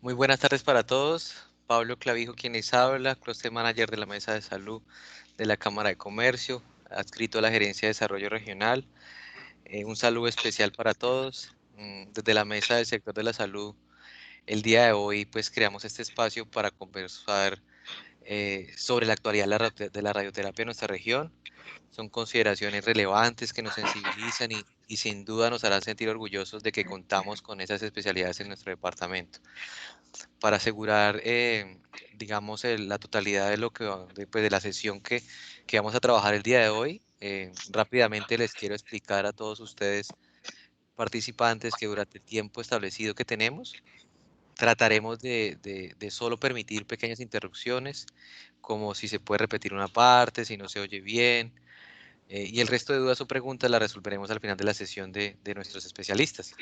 Muy buenas tardes para todos. Pablo Clavijo, quien les habla, Cluster Manager de la Mesa de Salud de la Cámara de Comercio, adscrito a la Gerencia de Desarrollo Regional. Un saludo especial para todos. Desde la Mesa del Sector de la Salud, el día de hoy, pues creamos este espacio para conversar sobre la actualidad de la radioterapia en nuestra región. Son consideraciones relevantes que nos sensibilizan y sin duda nos harán sentir orgullosos de que contamos con esas especialidades en nuestro departamento para asegurar, digamos, la totalidad de lo que pues, de la sesión que vamos a trabajar el día de hoy. Rápidamente les quiero explicar a todos ustedes participantes que durante el tiempo establecido que tenemos trataremos de solo permitir pequeñas interrupciones, como si se puede repetir una parte, si no se oye bien, y el resto de dudas o preguntas las resolveremos al final de la sesión de nuestros especialistas.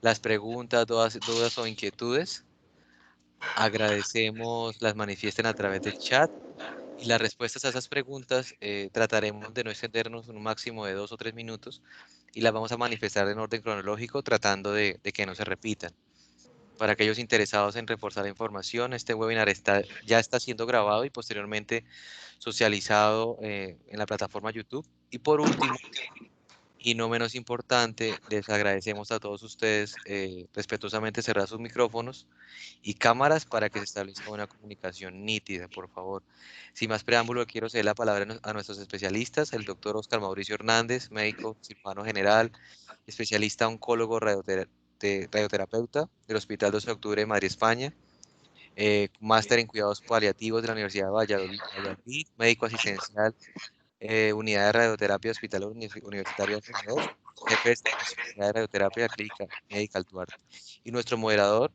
Las preguntas, dudas o inquietudes agradecemos las manifiesten a través del chat y las respuestas a esas preguntas trataremos de no extendernos un máximo de 2 o 3 minutos y las vamos a manifestar en orden cronológico tratando de que no se repitan. Para aquellos interesados en reforzar la información, este webinar ya está siendo grabado y posteriormente socializado en la plataforma YouTube. Y por último, y no menos importante, les agradecemos a todos ustedes respetuosamente cerrar sus micrófonos y cámaras para que se establezca una comunicación nítida, por favor. Sin más preámbulo, quiero ceder la palabra a nuestros especialistas, el doctor Oscar Mauricio Hernández, médico cirujano general, especialista oncólogo radioterapeuta del Hospital 12 de Octubre de Madrid, España, máster en cuidados paliativos de la Universidad de Valladolid, médico asistencial, unidad de radioterapia Hospital Universitario de Jesús, jefe de servicio de unidad de radioterapia de la Clínica Medical Duarte. Y nuestro moderador,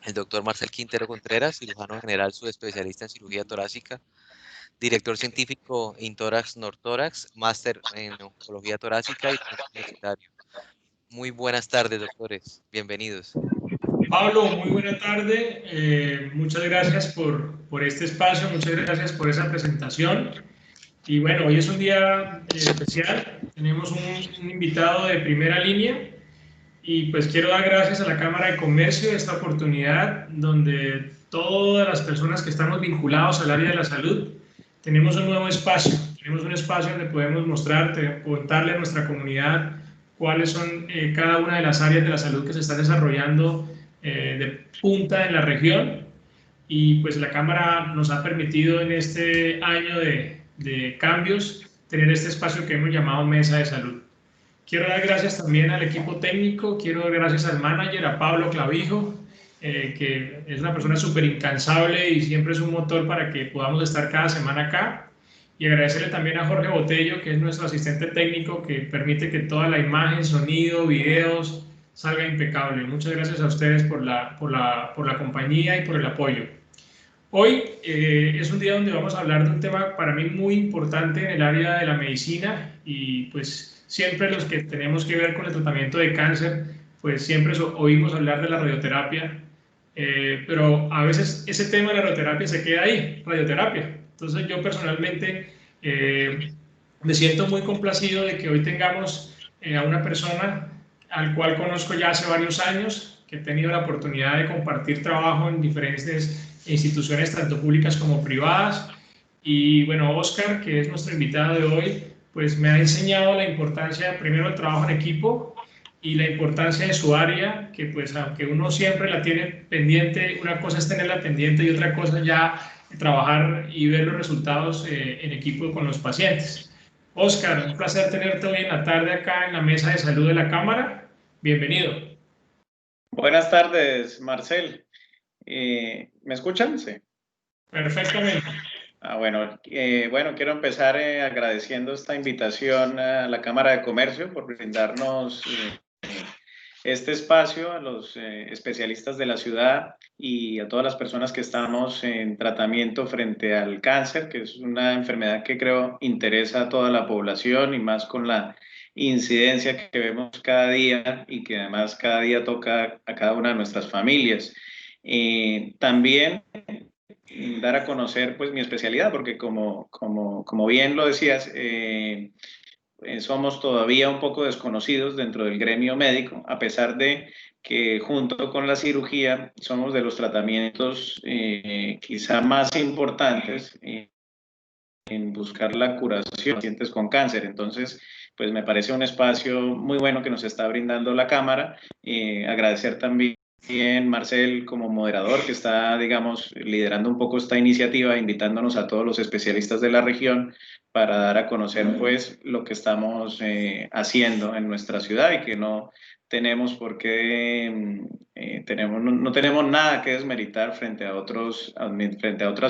el doctor Marcel Quintero Contreras, cirujano general subespecialista en cirugía torácica, director científico en tórax nortórax, máster en oncología torácica y universitario. Muy buenas tardes, doctores. Bienvenidos. Pablo, muy buena tarde. Muchas gracias por este espacio, muchas gracias por esa presentación. Y bueno, hoy es un día especial. Tenemos un invitado de primera línea y pues quiero dar gracias a la Cámara de Comercio de esta oportunidad donde todas las personas que estamos vinculados al área de la salud tenemos un nuevo espacio. Tenemos un espacio donde podemos mostrarte, contarle a nuestra comunidad cuáles son cada una de las áreas de la salud que se están desarrollando de punta en la región. Y pues la Cámara nos ha permitido en este año de cambios tener este espacio que hemos llamado Mesa de Salud. Quiero dar gracias también al equipo técnico, quiero dar gracias al manager, a Pablo Clavijo, que es una persona súper incansable y siempre es un motor para que podamos estar cada semana acá. Y agradecerle también a Jorge Botello, que es nuestro asistente técnico, que permite que toda la imagen, sonido, videos salga impecable. Muchas gracias a ustedes por la compañía y por el apoyo. Hoy es un día donde vamos a hablar de un tema para mí muy importante en el área de la medicina y pues siempre los que tenemos que ver con el tratamiento de cáncer, pues siempre oímos hablar de la radioterapia, pero a veces ese tema de la radioterapia se queda ahí, radioterapia. Entonces yo personalmente me siento muy complacido de que hoy tengamos a una persona al cual conozco ya hace varios años, que he tenido la oportunidad de compartir trabajo en diferentes instituciones, tanto públicas como privadas. Y bueno, Oscar, que es nuestro invitado de hoy, pues me ha enseñado la importancia, primero, del trabajo en equipo y la importancia de su área, que pues aunque uno siempre la tiene pendiente, una cosa es tenerla pendiente y otra cosa ya trabajar y ver los resultados en equipo con los pacientes. Oscar, un placer tenerte hoy en la tarde acá en la mesa de salud de la Cámara. Bienvenido. Buenas tardes, Marcel. ¿Me escuchan? Sí. Perfectamente. Bueno, quiero empezar agradeciendo esta invitación a la Cámara de Comercio por brindarnos este espacio a los especialistas de la ciudad y a todas las personas que estamos en tratamiento frente al cáncer, que es una enfermedad que creo interesa a toda la población y más con la incidencia que vemos cada día y que además cada día toca a cada una de nuestras familias. También dar a conocer pues mi especialidad, porque como bien lo decías, somos todavía un poco desconocidos dentro del gremio médico, a pesar de que junto con la cirugía somos de los tratamientos quizá más importantes en buscar la curación de pacientes con cáncer. Entonces, pues me parece un espacio muy bueno que nos está brindando la Cámara. Agradecer también Marcel como moderador que está, digamos, liderando un poco esta iniciativa, invitándonos a todos los especialistas de la región para dar a conocer pues lo que estamos haciendo en nuestra ciudad y que no tenemos por qué, no tenemos nada que desmeritar frente a otras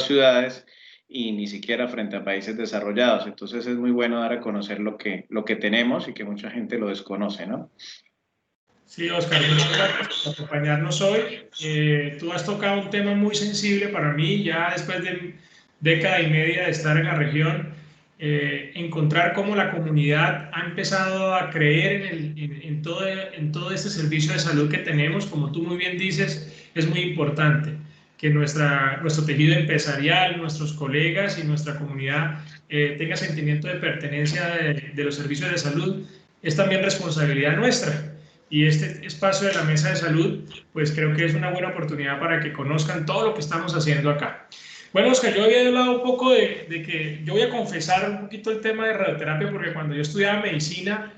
ciudades y ni siquiera frente a países desarrollados. Entonces es muy bueno dar a conocer lo que tenemos y que mucha gente lo desconoce, ¿no? Sí, Oscar, muchas gracias por acompañarnos hoy. Tú has tocado un tema muy sensible para mí, ya después de década y media de estar en la región, encontrar cómo la comunidad ha empezado a creer en todo este servicio de salud que tenemos, como tú muy bien dices, es muy importante que nuestro tejido empresarial, nuestros colegas y nuestra comunidad tenga sentimiento de pertenencia de los servicios de salud, es también responsabilidad nuestra. Y este espacio de la Mesa de Salud, pues creo que es una buena oportunidad para que conozcan todo lo que estamos haciendo acá. Bueno, Oscar, yo había hablado un poco de que yo voy a confesar un poquito el tema de radioterapia, porque cuando yo estudiaba medicina,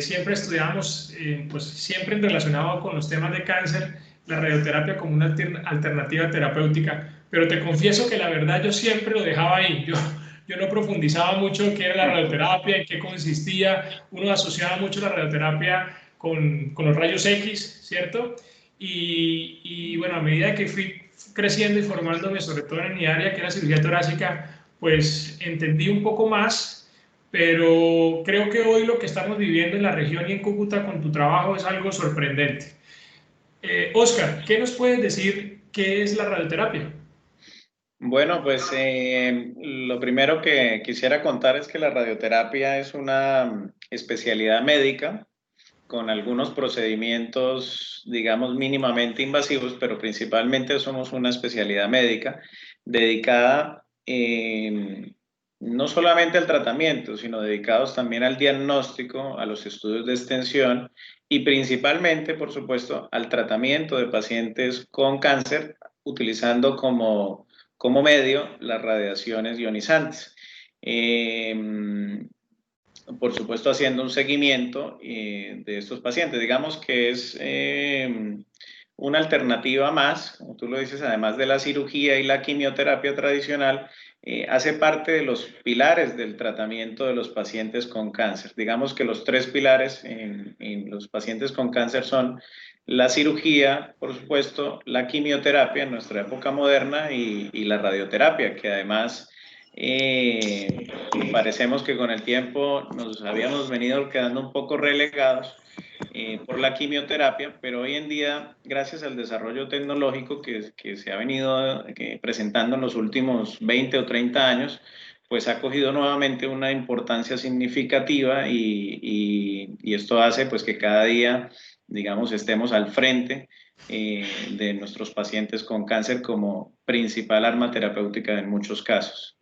siempre estudiábamos, pues siempre relacionado con los temas de cáncer, la radioterapia como una alternativa terapéutica, pero te confieso que la verdad yo siempre lo dejaba ahí. Yo no profundizaba mucho qué era la radioterapia, en qué consistía. Uno asociaba mucho la radioterapia con los rayos X, ¿cierto? Y bueno, a medida que fui creciendo y formándome, sobre todo en mi área, que era cirugía torácica, pues entendí un poco más, pero creo que hoy lo que estamos viviendo en la región y en Cúcuta con tu trabajo es algo sorprendente. Oscar, ¿qué nos puedes decir qué es la radioterapia? Bueno, pues lo primero que quisiera contar es que la radioterapia es una especialidad médica con algunos procedimientos, digamos, mínimamente invasivos, pero principalmente somos una especialidad médica dedicada no solamente al tratamiento, sino dedicados también al diagnóstico, a los estudios de extensión y principalmente, por supuesto, al tratamiento de pacientes con cáncer, utilizando como medio las radiaciones ionizantes. Por supuesto, haciendo un seguimiento de estos pacientes. Digamos que es una alternativa más, como tú lo dices, además de la cirugía y la quimioterapia tradicional, hace parte de los pilares del tratamiento de los pacientes con cáncer. Digamos que los tres pilares en los pacientes con cáncer son la cirugía, por supuesto, la quimioterapia en nuestra época moderna y la radioterapia, que además parecemos que con el tiempo nos habíamos venido quedando un poco relegados por la quimioterapia, pero hoy en día, gracias al desarrollo tecnológico que se ha venido presentando en los últimos 20 o 30 años, pues ha cogido nuevamente una importancia significativa y esto hace pues que cada día, digamos, estemos al frente de nuestros pacientes con cáncer como principal arma terapéutica en muchos casos.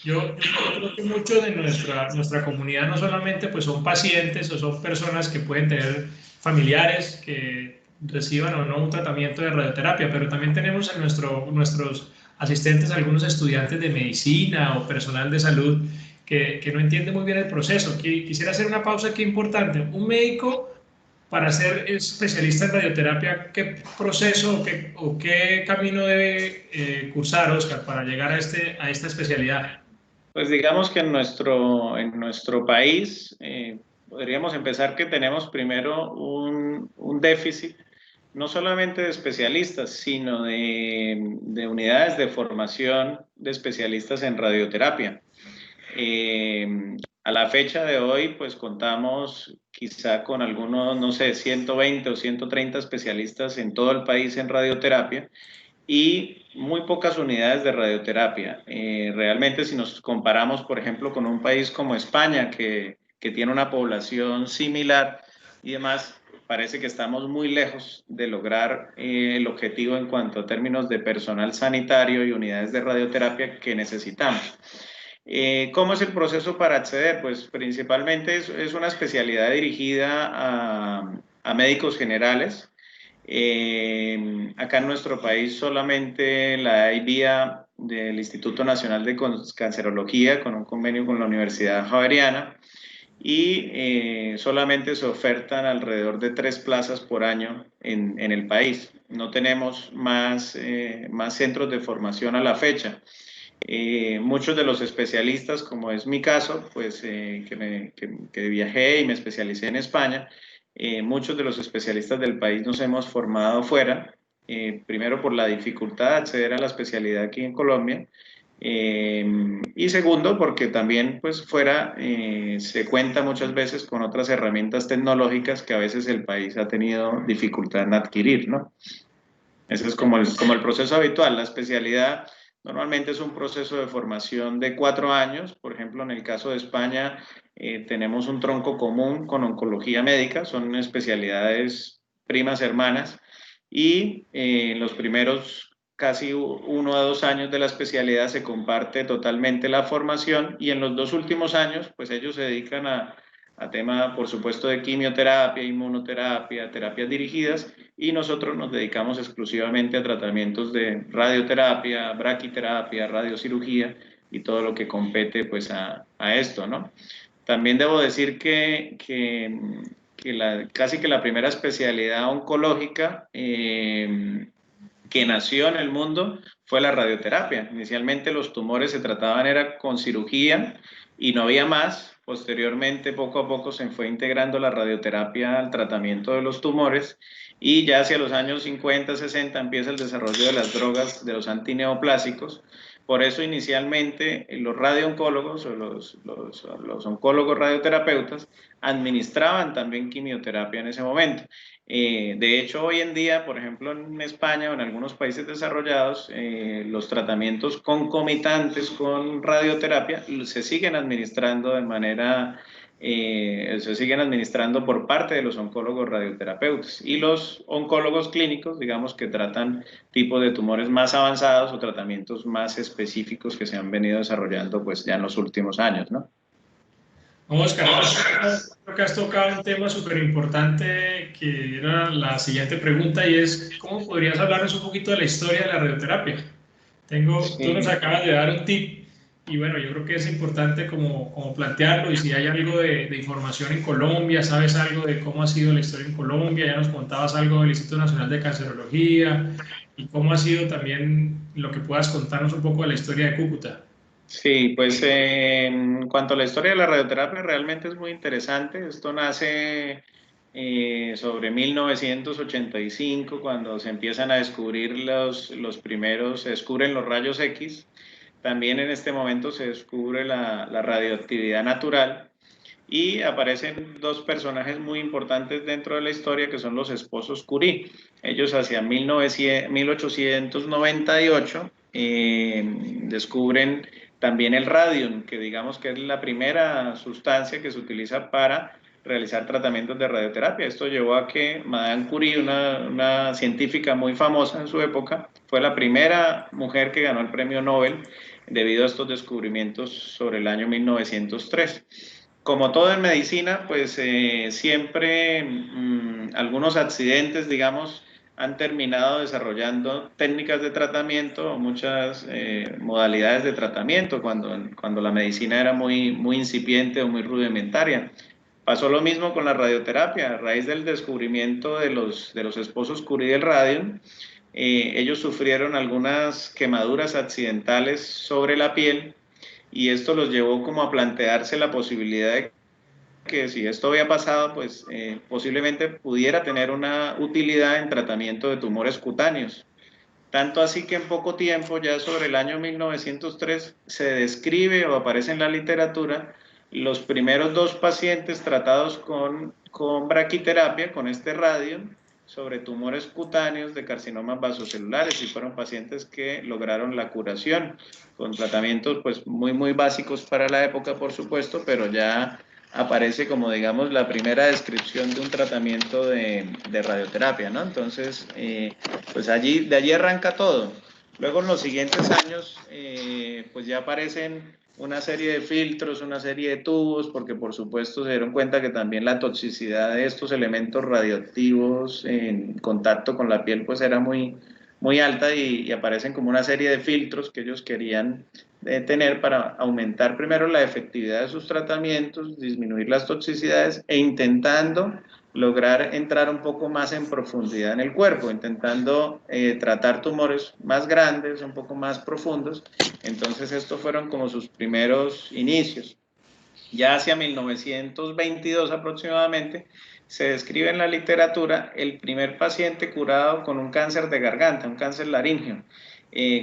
Yo creo que mucho de nuestra comunidad no solamente pues son pacientes o son personas que pueden tener familiares que reciban o no un tratamiento de radioterapia, pero también tenemos en nuestros asistentes algunos estudiantes de medicina o personal de salud que no entienden muy bien el proceso. Quisiera hacer una pausa aquí importante. Un médico para ser especialista en radioterapia, ¿qué proceso o qué camino debe cursar, Oscar, para llegar a esta especialidad? Pues digamos que en nuestro país podríamos empezar que tenemos primero un déficit, no solamente de especialistas, sino de unidades de formación de especialistas en radioterapia. A la fecha de hoy, pues contamos quizá con algunos, no sé, 120 o 130 especialistas en todo el país en radioterapia y muy pocas unidades de radioterapia. Realmente si nos comparamos, por ejemplo, con un país como España, que tiene una población similar y demás, parece que estamos muy lejos de lograr el objetivo en cuanto a términos de personal sanitario y unidades de radioterapia que necesitamos. ¿Cómo es el proceso para acceder? Pues principalmente es una especialidad dirigida a médicos generales. Acá en nuestro país solamente la hay vía del Instituto Nacional de Cancerología con un convenio con la Universidad Javeriana y solamente se ofertan alrededor de 3 plazas por año en el país. No tenemos más centros de formación a la fecha. Muchos de los especialistas, como es mi caso, pues que viajé y me especialicé en España, muchos de los especialistas del país nos hemos formado fuera, primero por la dificultad de acceder a la especialidad aquí en Colombia, y segundo porque también pues fuera se cuenta muchas veces con otras herramientas tecnológicas que a veces el país ha tenido dificultad en adquirir, ¿no? Ese es como el proceso habitual. La especialidad normalmente es un proceso de formación de 4 años. Por ejemplo, en el caso de España, tenemos un tronco común con oncología médica, son especialidades primas hermanas, y en los primeros casi 1 a 2 años de la especialidad se comparte totalmente la formación, y en los 2 últimos años, pues ellos se dedican a tema, por supuesto, de quimioterapia, inmunoterapia, terapias dirigidas, y nosotros nos dedicamos exclusivamente a tratamientos de radioterapia, braquiterapia, radiocirugía y todo lo que compete pues a esto, ¿no? También debo decir casi que la primera especialidad oncológica que nació en el mundo fue la radioterapia. Inicialmente los tumores se trataban era con cirugía y no había más. Posteriormente, poco a poco se fue integrando la radioterapia al tratamiento de los tumores, y ya hacia los años 50, 60 empieza el desarrollo de las drogas, de los antineoplásicos. Por eso inicialmente los radiooncólogos o los oncólogos radioterapeutas administraban también quimioterapia en ese momento. De hecho, hoy en día, por ejemplo, en España o en algunos países desarrollados, los tratamientos concomitantes con radioterapia se siguen administrando se siguen administrando por parte de los oncólogos radioterapeutas, y los oncólogos clínicos, digamos, que tratan tipos de tumores más avanzados o tratamientos más específicos que se han venido desarrollando pues ya en los últimos años, ¿no? Oscar, creo que has tocado un tema súper importante que era la siguiente pregunta, y es, ¿cómo podrías hablarnos un poquito de la historia de la radioterapia? Tú nos Sí. acabas de dar un tip, y bueno, yo creo que es importante como plantearlo, y si hay algo de información en Colombia, sabes algo de cómo ha sido la historia en Colombia, ya nos contabas algo del Instituto Nacional de Cancerología, y cómo ha sido también lo que puedas contarnos un poco de la historia de Cúcuta. Sí, pues en cuanto a la historia de la radioterapia, realmente es muy interesante. Esto nace sobre 1985, cuando se empiezan a descubrir los primeros, se descubren los rayos X. También en este momento se descubre la radioactividad natural, y aparecen 2 personajes muy importantes dentro de la historia, que son los esposos Curie. Ellos hacia 1898 descubren también el radium, que digamos que es la primera sustancia que se utiliza para realizar tratamientos de radioterapia. Esto llevó a que Madame Curie, una científica muy famosa en su época, fue la primera mujer que ganó el premio Nobel debido a estos descubrimientos sobre el año 1903. Como todo en medicina, pues siempre algunos accidentes, digamos, han terminado desarrollando técnicas de tratamiento o muchas modalidades de tratamiento cuando la medicina era muy incipiente o muy rudimentaria. Pasó lo mismo con la radioterapia. A raíz del descubrimiento de los esposos Curie del radium, ellos sufrieron algunas quemaduras accidentales sobre la piel, y esto los llevó como a plantearse la posibilidad de que si esto había pasado, pues posiblemente pudiera tener una utilidad en tratamiento de tumores cutáneos. Tanto así que en poco tiempo, ya sobre el año 1903, se describe o aparece en la literatura los primeros 2 pacientes tratados con braquiterapia, con este radium, sobre tumores cutáneos de carcinomas vasocelulares, y fueron pacientes que lograron la curación con tratamientos pues muy básicos para la época, por supuesto, pero ya aparece como, digamos, la primera descripción de un tratamiento de radioterapia, ¿no? Entonces, pues de allí arranca todo. Luego en los siguientes años, pues ya aparecen una serie de filtros, una serie de tubos, porque por supuesto se dieron cuenta que también la toxicidad de estos elementos radioactivos en contacto con la piel pues era muy, muy alta y aparecen como una serie de filtros que ellos querían tener para aumentar primero la efectividad de sus tratamientos, disminuir las toxicidades e intentando lograr entrar un poco más en profundidad en el cuerpo, intentando tratar tumores más grandes, un poco más profundos. Entonces estos fueron como sus primeros inicios. Ya hacia 1922 aproximadamente se describe en la literatura el primer paciente curado con un cáncer de garganta, un cáncer laríngeo.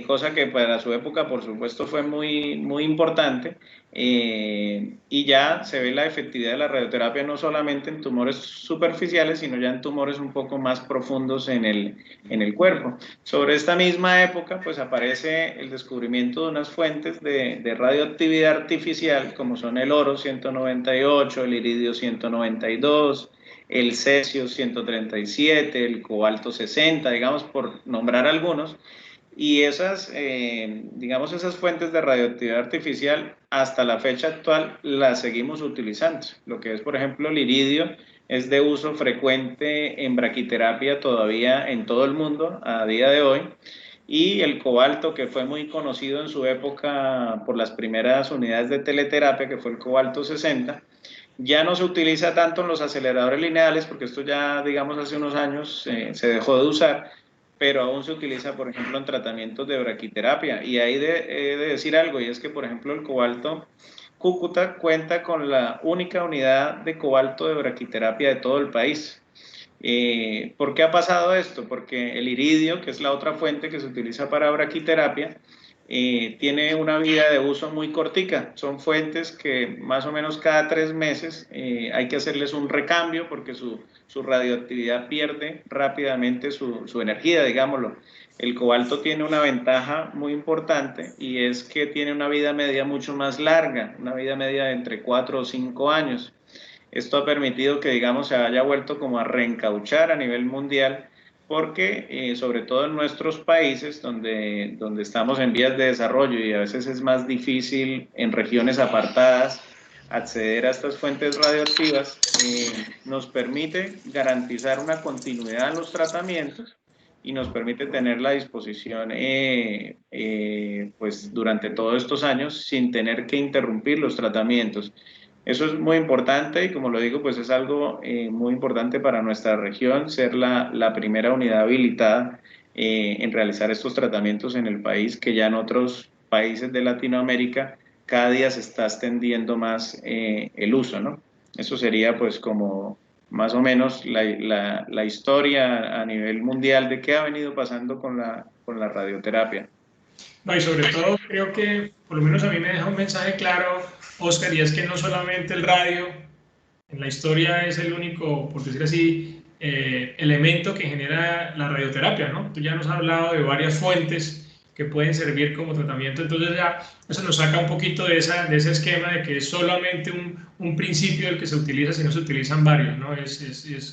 Cosa que para su época por supuesto fue muy, muy importante, y ya se ve la efectividad de la radioterapia no solamente en tumores superficiales, sino ya en tumores un poco más profundos en el cuerpo. Sobre esta misma época pues aparece el descubrimiento de unas fuentes de radioactividad artificial como son el oro 198, el iridio 192, el cesio 137, el cobalto 60, digamos por nombrar algunos. Y esas, digamos, esas fuentes de radioactividad artificial hasta la fecha actual las seguimos utilizando. Lo que es, por ejemplo, el iridio es de uso frecuente en braquiterapia todavía en todo el mundo a día de hoy. Y el cobalto, que fue muy conocido en su época por las primeras unidades de teleterapia, que fue el cobalto 60, ya no se utiliza tanto en los aceleradores lineales, porque esto ya, digamos, hace unos años se dejó de usar, pero aún se utiliza, por ejemplo, en tratamientos de braquiterapia. Y ahí he de decir algo, y es que, por ejemplo, el cobalto Cúcuta cuenta con la única unidad de cobalto de braquiterapia de todo el país. ¿Por qué ha pasado esto? Porque el iridio, que es la otra fuente que se utiliza para braquiterapia, tiene una vida de uso muy cortica. Son fuentes que más o menos cada 3 meses hay que hacerles un recambio porque su radioactividad pierde rápidamente su energía, digámoslo. El cobalto tiene una ventaja muy importante y es que tiene una vida media mucho más larga, una vida media de entre 4 o 5 años. Esto ha permitido que, digamos, se haya vuelto como a reencauchar a nivel mundial, porque sobre todo en nuestros países donde estamos en vías de desarrollo y a veces es más difícil en regiones apartadas acceder a estas fuentes radioactivas, nos permite garantizar una continuidad en los tratamientos y nos permite tener la disposición pues durante todos estos años sin tener que interrumpir los tratamientos. Eso es muy importante y como lo digo, pues es algo muy importante para nuestra región, ser la primera unidad habilitada en realizar estos tratamientos en el país, que ya en otros países de Latinoamérica cada día se está extendiendo más el uso, ¿no? Eso sería pues como más o menos la historia a nivel mundial de qué ha venido pasando con la radioterapia. No, y sobre todo creo que, por lo menos a mí me deja un mensaje claro, Oscar, y es que no solamente el radio en la historia es el único, por decir así, elemento que genera la radioterapia, ¿no? Tú ya nos has hablado de varias fuentes que pueden servir como tratamiento, entonces ya eso nos saca un poquito de ese esquema de que es solamente un principio el que se utiliza, si no se utilizan varios, ¿no?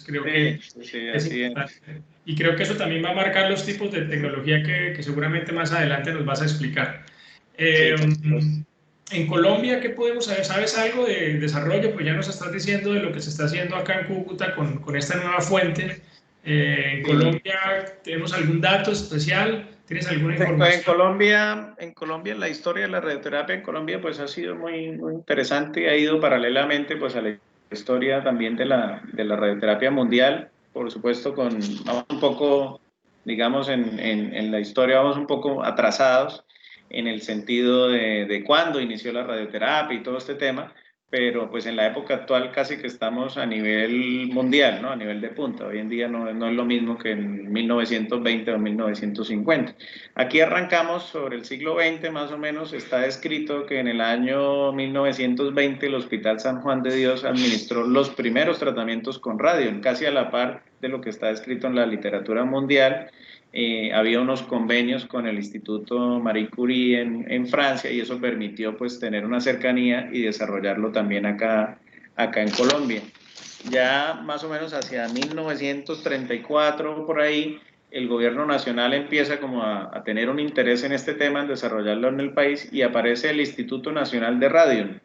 Creo que es importante. Y creo que eso también va a marcar los tipos de tecnología que seguramente más adelante nos vas a explicar. En Colombia, ¿qué podemos saber? ¿Sabes algo de desarrollo? Pues ya nos estás diciendo de lo que se está haciendo acá en Cúcuta con esta nueva fuente. En Colombia, ¿tenemos algún dato especial? ¿Tienes alguna información? En Colombia, la historia de la radioterapia en Colombia pues ha sido muy, muy interesante, ha ido paralelamente pues a la historia también de la radioterapia mundial, por supuesto vamos un poco, digamos, en la historia vamos un poco atrasados en el sentido de cuándo inició la radioterapia y todo este tema, pero pues en la época actual casi que estamos a nivel mundial, ¿no? A nivel de punta. Hoy en día no es lo mismo que en 1920 o 1950. Aquí arrancamos sobre el siglo XX, más o menos, está descrito que en el año 1920 el Hospital San Juan de Dios administró los primeros tratamientos con radio, casi a la par de lo que está descrito en la literatura mundial. Había unos convenios con el Instituto Marie Curie en Francia y eso permitió pues tener una cercanía y desarrollarlo también acá en Colombia. Ya más o menos hacia 1934 por ahí el gobierno nacional empieza como a tener un interés en este tema, en desarrollarlo en el país, y aparece el Instituto Nacional de Radión.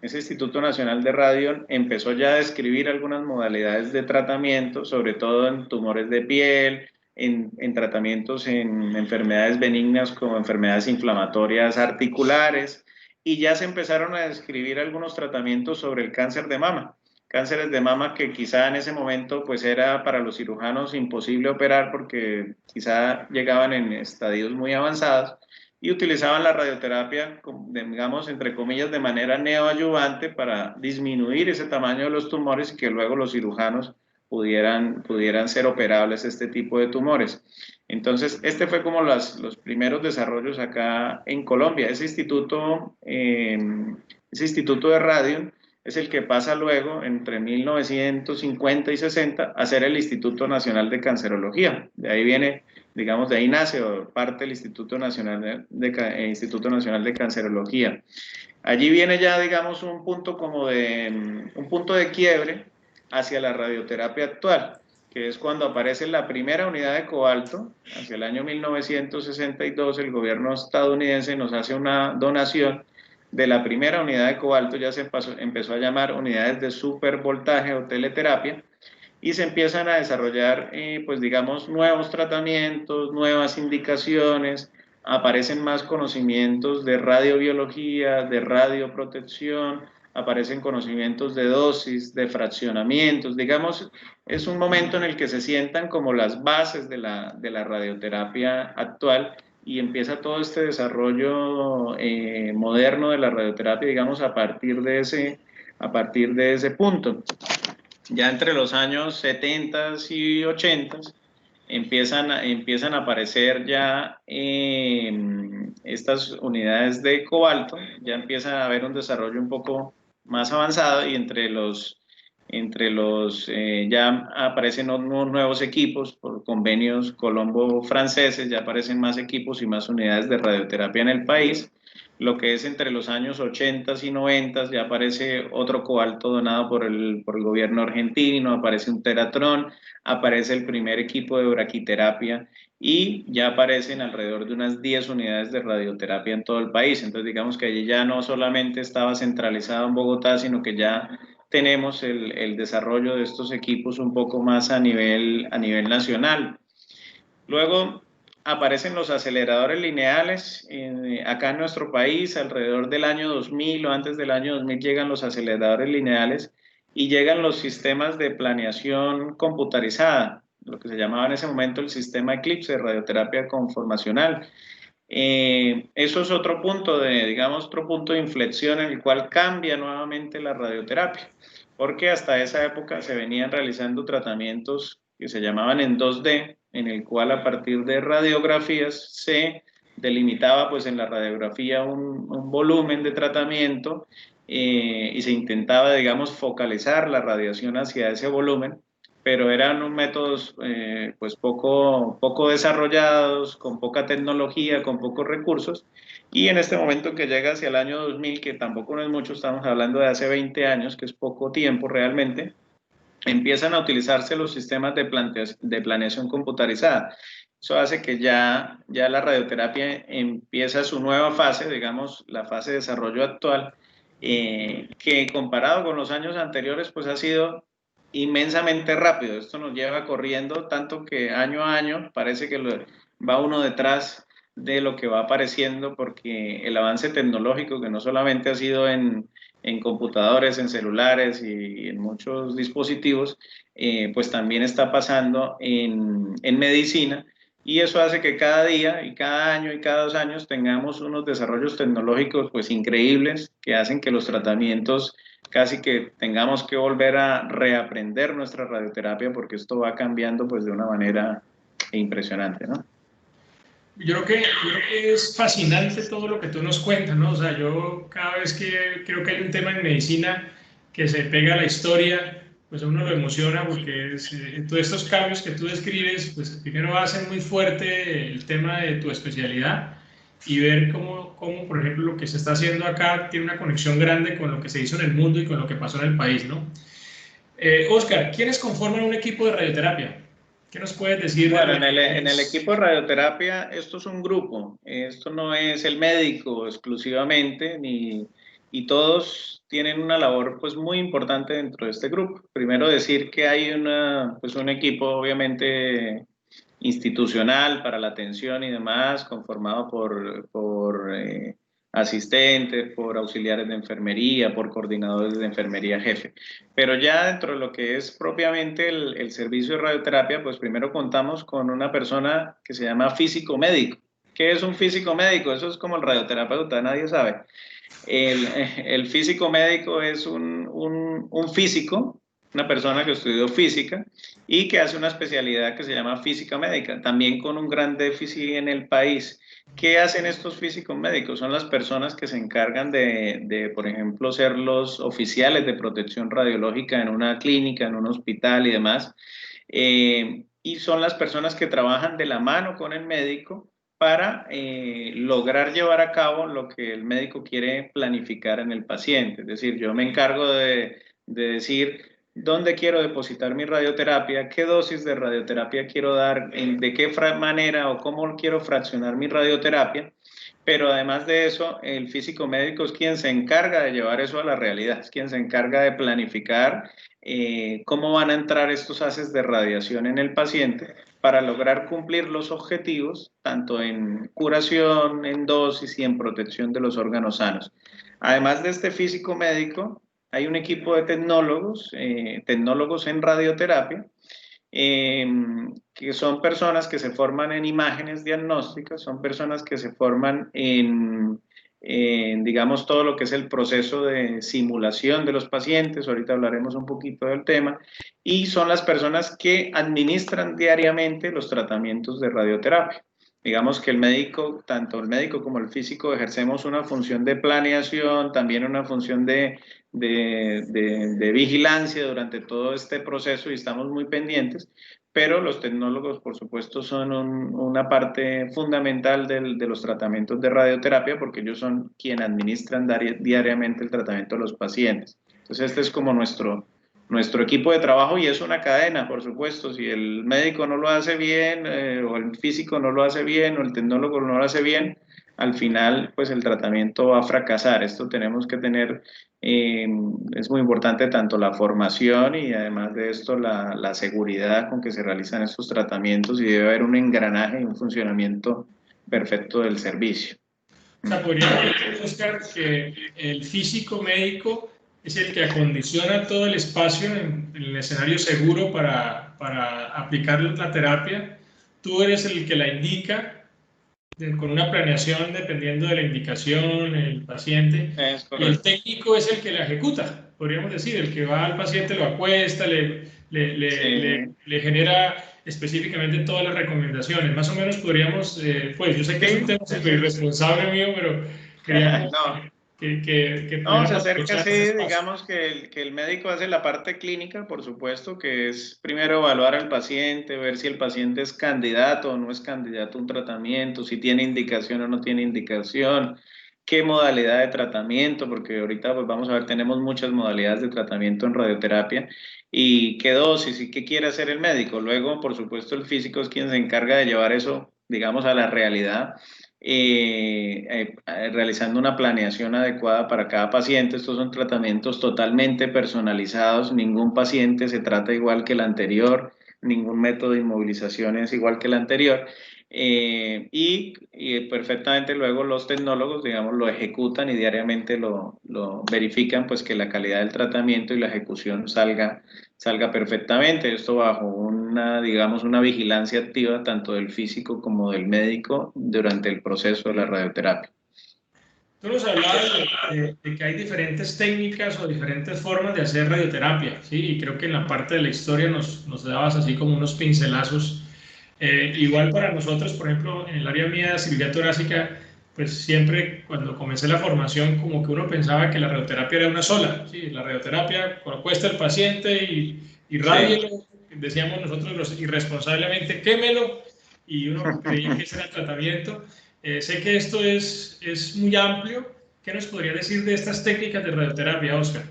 Ese Instituto Nacional de Radión empezó ya a describir algunas modalidades de tratamiento, sobre todo en tumores de piel, en tratamientos en enfermedades benignas como enfermedades inflamatorias articulares, y ya se empezaron a describir algunos tratamientos sobre el cáncer de mama. Cánceres de mama que quizá en ese momento pues era para los cirujanos imposible operar porque quizá llegaban en estadios muy avanzados y utilizaban la radioterapia, digamos, entre comillas, de manera neoadyuvante para disminuir ese tamaño de los tumores y que luego los cirujanos pudieran ser operables este tipo de tumores. Entonces, este fue como los primeros desarrollos acá en Colombia. Ese instituto de radio es el que pasa luego, entre 1950 y 60, a ser el Instituto Nacional de Cancerología. De ahí viene, digamos, de ahí nace parte del Instituto Nacional de Cancerología. Allí viene ya, digamos, un punto de quiebre hacia la radioterapia actual, que es cuando aparece la primera unidad de cobalto. Hacia el año 1962 el gobierno estadounidense nos hace una donación de la primera unidad de cobalto, ya se empezó a llamar unidades de supervoltaje o teleterapia, y se empiezan a desarrollar, pues digamos, nuevos tratamientos, nuevas indicaciones, aparecen más conocimientos de radiobiología, de radioprotección, aparecen conocimientos de dosis, de fraccionamientos, digamos, es un momento en el que se sientan como las bases de la radioterapia actual y empieza todo este desarrollo moderno de la radioterapia, digamos, a partir de ese punto. Ya entre los años 70 y 80 empiezan a aparecer ya estas unidades de cobalto, ya empieza a haber un desarrollo un poco más avanzado y ya aparecen nuevos equipos por convenios colombo-franceses, ya aparecen más equipos y más unidades de radioterapia en el país. Lo que es entre los años 80 y 90 ya aparece otro cobalto donado por el gobierno argentino, aparece un teratrón, aparece el primer equipo de braquiterapia y ya aparecen alrededor de unas 10 unidades de radioterapia en todo el país. Entonces digamos que allí ya no solamente estaba centralizado en Bogotá, sino que ya tenemos el desarrollo de estos equipos un poco más a nivel nacional. Luego aparecen los aceleradores lineales. Acá en nuestro país, alrededor del año 2000 o antes del año 2000 llegan los aceleradores lineales y llegan los sistemas de planeación computarizada, lo que se llamaba en ese momento el sistema Eclipse de radioterapia conformacional. Eso es otro punto otro punto de inflexión en el cual cambia nuevamente la radioterapia, porque hasta esa época se venían realizando tratamientos que se llamaban en 2D, en el cual a partir de radiografías se delimitaba pues en la radiografía un volumen de tratamiento y se intentaba, digamos, focalizar la radiación hacia ese volumen, pero eran métodos pues poco desarrollados, con poca tecnología, con pocos recursos, y en este momento que llega hacia el año 2000, que tampoco no es mucho, estamos hablando de hace 20 años, que es poco tiempo realmente, empiezan a utilizarse los sistemas de planeación computarizada. Eso hace que ya la radioterapia empieza su nueva fase, digamos, la fase de desarrollo actual, que comparado con los años anteriores, pues ha sido inmensamente rápido. Esto nos lleva corriendo tanto que año a año parece que va uno detrás de lo que va apareciendo, porque el avance tecnológico, que no solamente ha sido en computadores, en celulares y en muchos dispositivos, pues también está pasando en medicina, y eso hace que cada día y cada año y cada 2 años tengamos unos desarrollos tecnológicos pues increíbles que hacen que los tratamientos casi que tengamos que volver a reaprender nuestra radioterapia, porque esto va cambiando pues de una manera impresionante, ¿no? Yo creo que es fascinante todo lo que tú nos cuentas, ¿no? O sea, yo cada vez que creo que hay un tema en medicina que se pega a la historia, pues a uno lo emociona porque todos estos cambios que tú describes, pues primero hacen muy fuerte el tema de tu especialidad y ver cómo, por ejemplo, lo que se está haciendo acá tiene una conexión grande con lo que se hizo en el mundo y con lo que pasó en el país, ¿no? Oscar, ¿quiénes conforman un equipo de radioterapia? ¿Qué nos puedes decir? Bueno, en el equipo de radioterapia, esto es un grupo, esto no es el médico exclusivamente, y todos tienen una labor pues muy importante dentro de este grupo. Primero decir que hay pues un equipo obviamente institucional para la atención y demás, conformado por asistentes, por auxiliares de enfermería, por coordinadores de enfermería jefe. Pero ya dentro de lo que es propiamente el servicio de radioterapia, pues primero contamos con una persona que se llama físico médico. ¿Qué es un físico médico? Eso es como el radioterapeuta, nadie sabe. El físico médico es un físico, una persona que estudió física y que hace una especialidad que se llama física médica, también con un gran déficit en el país. ¿Qué hacen estos físicos médicos? Son las personas que se encargan por ejemplo, ser los oficiales de protección radiológica en una clínica, en un hospital y demás. Y son las personas que trabajan de la mano con el médico para lograr llevar a cabo lo que el médico quiere planificar en el paciente. Es decir, yo me encargo de decir dónde quiero depositar mi radioterapia, qué dosis de radioterapia quiero dar, de qué manera o cómo quiero fraccionar mi radioterapia. Pero además de eso, el físico médico es quien se encarga de llevar eso a la realidad, es quien se encarga de planificar cómo van a entrar estos haces de radiación en el paciente para lograr cumplir los objetivos, tanto en curación, en dosis y en protección de los órganos sanos. Además de este físico médico, hay un equipo de tecnólogos en radioterapia, que son personas que se forman en imágenes diagnósticas, son personas que se forman digamos, todo lo que es el proceso de simulación de los pacientes, ahorita hablaremos un poquito del tema, y son las personas que administran diariamente los tratamientos de radioterapia. Digamos que el médico, tanto el médico como el físico, ejercemos una función de planeación, también una función de vigilancia durante todo este proceso y estamos muy pendientes, pero los tecnólogos, por supuesto, son una parte fundamental de los tratamientos de radioterapia porque ellos son quienes administran diariamente el tratamiento de los pacientes. Entonces, este es como nuestro equipo de trabajo y es una cadena, por supuesto. Si el médico no lo hace bien, o el físico no lo hace bien, o el tecnólogo no lo hace bien, al final, pues el tratamiento va a fracasar. Esto tenemos que tener, es muy importante tanto la formación y además de esto la seguridad con que se realizan estos tratamientos y debe haber un engranaje y un funcionamiento perfecto del servicio. O sea, podríamos decir, Oscar, que el físico médico es el que acondiciona todo el espacio en el escenario seguro para aplicar la terapia. Tú eres el que la indica con una planeación dependiendo de la indicación, el paciente, y el técnico es el que la ejecuta, podríamos decir, el que va al paciente, lo acuesta, le genera específicamente todas las recomendaciones. Más o menos podríamos, pues yo sé que es un tema súper irresponsable mío, pero queríamos no, se acerca así, digamos que el médico hace la parte clínica, por supuesto, que es primero evaluar al paciente, ver si el paciente es candidato o no es candidato a un tratamiento, si tiene indicación o no tiene indicación, qué modalidad de tratamiento, porque ahorita pues vamos a ver, tenemos muchas modalidades de tratamiento en radioterapia, y qué dosis y qué quiere hacer el médico. Luego, por supuesto, el físico es quien se encarga de llevar eso, digamos, a la realidad. Realizando una planeación adecuada para cada paciente. Estos son tratamientos totalmente personalizados, ningún paciente se trata igual que el anterior, ningún método de inmovilización es igual que el anterior, y perfectamente luego los tecnólogos, digamos, lo ejecutan y diariamente lo verifican, pues que la calidad del tratamiento y la ejecución salga perfectamente. Esto bajo digamos, una vigilancia activa tanto del físico como del médico durante el proceso de la radioterapia. Tú nos hablabas de que hay diferentes técnicas o diferentes formas de hacer radioterapia, ¿sí? Y creo que en la parte de la historia nos dabas así como unos pincelazos. Igual para nosotros, por ejemplo, en el área mía de cirugía torácica, pues siempre cuando comencé la formación como que uno pensaba que la radioterapia era una sola, ¿sí? La radioterapia acuesta al paciente y radielo, sí. Decíamos nosotros irresponsablemente, quémelo, y uno creía que ese era el tratamiento. Sé que esto es muy amplio. ¿Qué nos podría decir de estas técnicas de radioterapia, Oscar?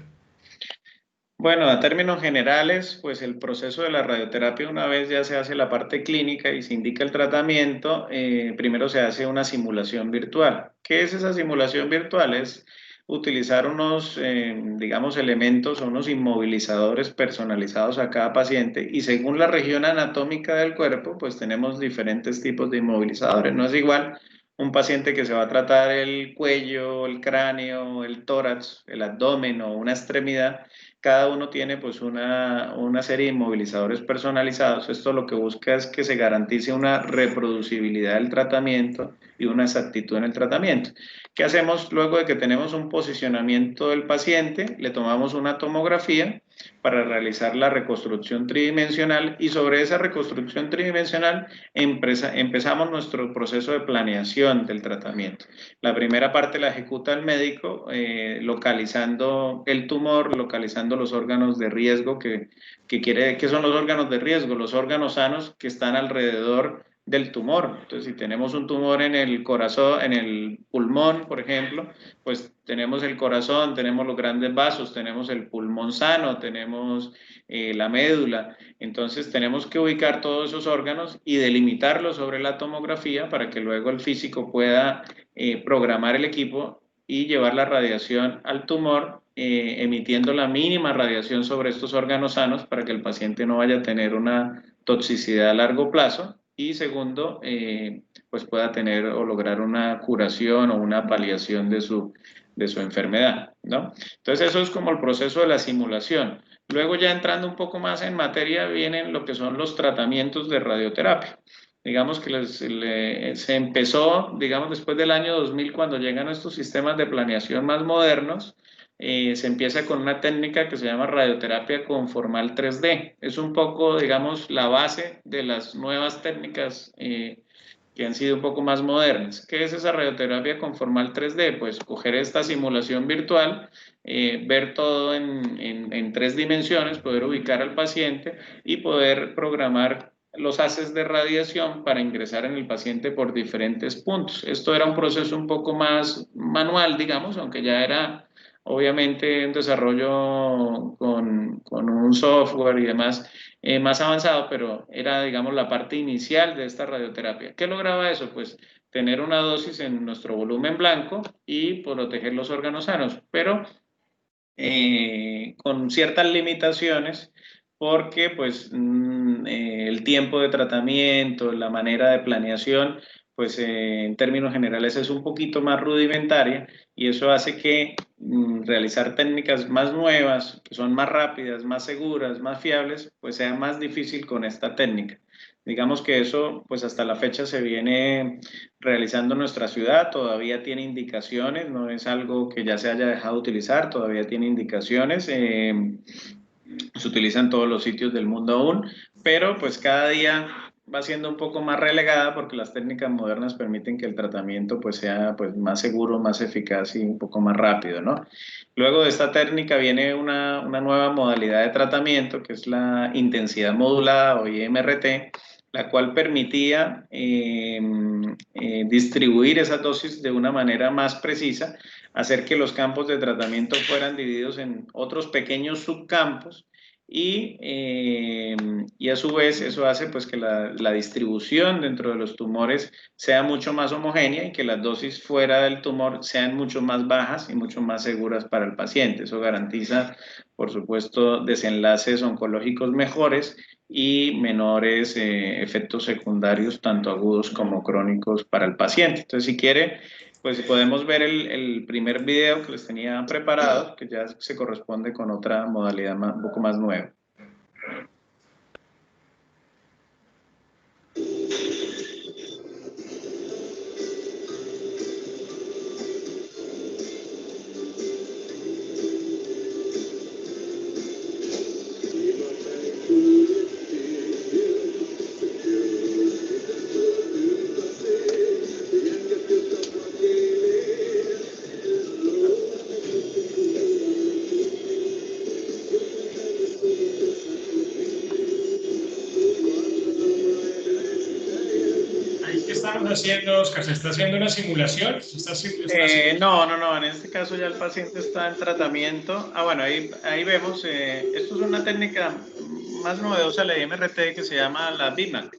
Bueno, a términos generales, pues el proceso de la radioterapia, una vez ya se hace la parte clínica y se indica el tratamiento, primero se hace una simulación virtual. ¿Qué es esa simulación virtual? Es utilizar unos, digamos, elementos o unos inmovilizadores personalizados a cada paciente y según la región anatómica del cuerpo, pues tenemos diferentes tipos de inmovilizadores. No es igual un paciente que se va a tratar el cuello, el cráneo, el tórax, el abdomen o una extremidad. Cada uno tiene pues una serie de inmovilizadores personalizados. Esto lo que busca es que se garantice una reproducibilidad del tratamiento y una exactitud en el tratamiento. ¿Qué hacemos luego de que tenemos un posicionamiento del paciente? Le tomamos una tomografía para realizar la reconstrucción tridimensional y sobre esa reconstrucción tridimensional empezamos nuestro proceso de planeación del tratamiento. La primera parte la ejecuta el médico localizando el tumor, localizando los órganos de riesgo ¿qué son los órganos de riesgo? Los órganos sanos que están alrededor del tumor. Entonces, si tenemos un tumor en el corazón, en el pulmón, por ejemplo, pues tenemos el corazón, tenemos los grandes vasos, tenemos el pulmón sano, tenemos la médula. Entonces, tenemos que ubicar todos esos órganos y delimitarlos sobre la tomografía para que luego el físico pueda programar el equipo y llevar la radiación al tumor, emitiendo la mínima radiación sobre estos órganos sanos para que el paciente no vaya a tener una toxicidad a largo plazo y segundo, pues pueda tener o lograr una curación o una paliación de su enfermedad, ¿no? Entonces eso es como el proceso de la simulación. Luego ya entrando un poco más en materia vienen lo que son los tratamientos de radioterapia. Digamos que se empezó, digamos, después del año 2000, cuando llegan estos sistemas de planeación más modernos, se empieza con una técnica que se llama radioterapia conformal 3D. Es un poco, digamos, la base de las nuevas técnicas que han sido un poco más modernas. ¿Qué es esa radioterapia conformal 3D? Pues coger esta simulación virtual, ver todo en 3 dimensiones, poder ubicar al paciente y poder programar los haces de radiación para ingresar en el paciente por diferentes puntos. Esto era un proceso un poco más manual, digamos, aunque ya era obviamente un desarrollo con un software y demás más avanzado, pero era, digamos, la parte inicial de esta radioterapia. ¿Qué lograba eso? Pues tener una dosis en nuestro volumen blanco y proteger los órganos sanos, pero con ciertas limitaciones porque pues el tiempo de tratamiento, la manera de planeación, pues en términos generales es un poquito más rudimentaria y eso hace que realizar técnicas más nuevas, que son más rápidas, más seguras, más fiables, pues sea más difícil con esta técnica. Digamos que eso, pues hasta la fecha se viene realizando en nuestra ciudad, todavía tiene indicaciones, no es algo que ya se haya dejado de utilizar, todavía tiene indicaciones, se utiliza en todos los sitios del mundo aún, pero pues cada día va siendo un poco más relegada porque las técnicas modernas permiten que el tratamiento pues sea pues más seguro, más eficaz y un poco más rápido, ¿no? Luego de esta técnica viene una nueva modalidad de tratamiento que es la intensidad modulada o IMRT, la cual permitía distribuir esas dosis de una manera más precisa, hacer que los campos de tratamiento fueran divididos en otros pequeños subcampos y a su vez eso hace pues que la distribución dentro de los tumores sea mucho más homogénea y que las dosis fuera del tumor sean mucho más bajas y mucho más seguras para el paciente. Eso garantiza, por supuesto, desenlaces oncológicos mejores y menores efectos secundarios, tanto agudos como crónicos para el paciente. Entonces, si quiere, pues podemos ver el primer video que les tenía preparado, que ya se corresponde con otra modalidad un poco más nueva. haciendo, Oscar? ¿Se está haciendo una simulación? No, en este caso ya el paciente está en tratamiento. Bueno, ahí vemos, esto es una técnica más novedosa de la IMRT que se llama la BIMAC.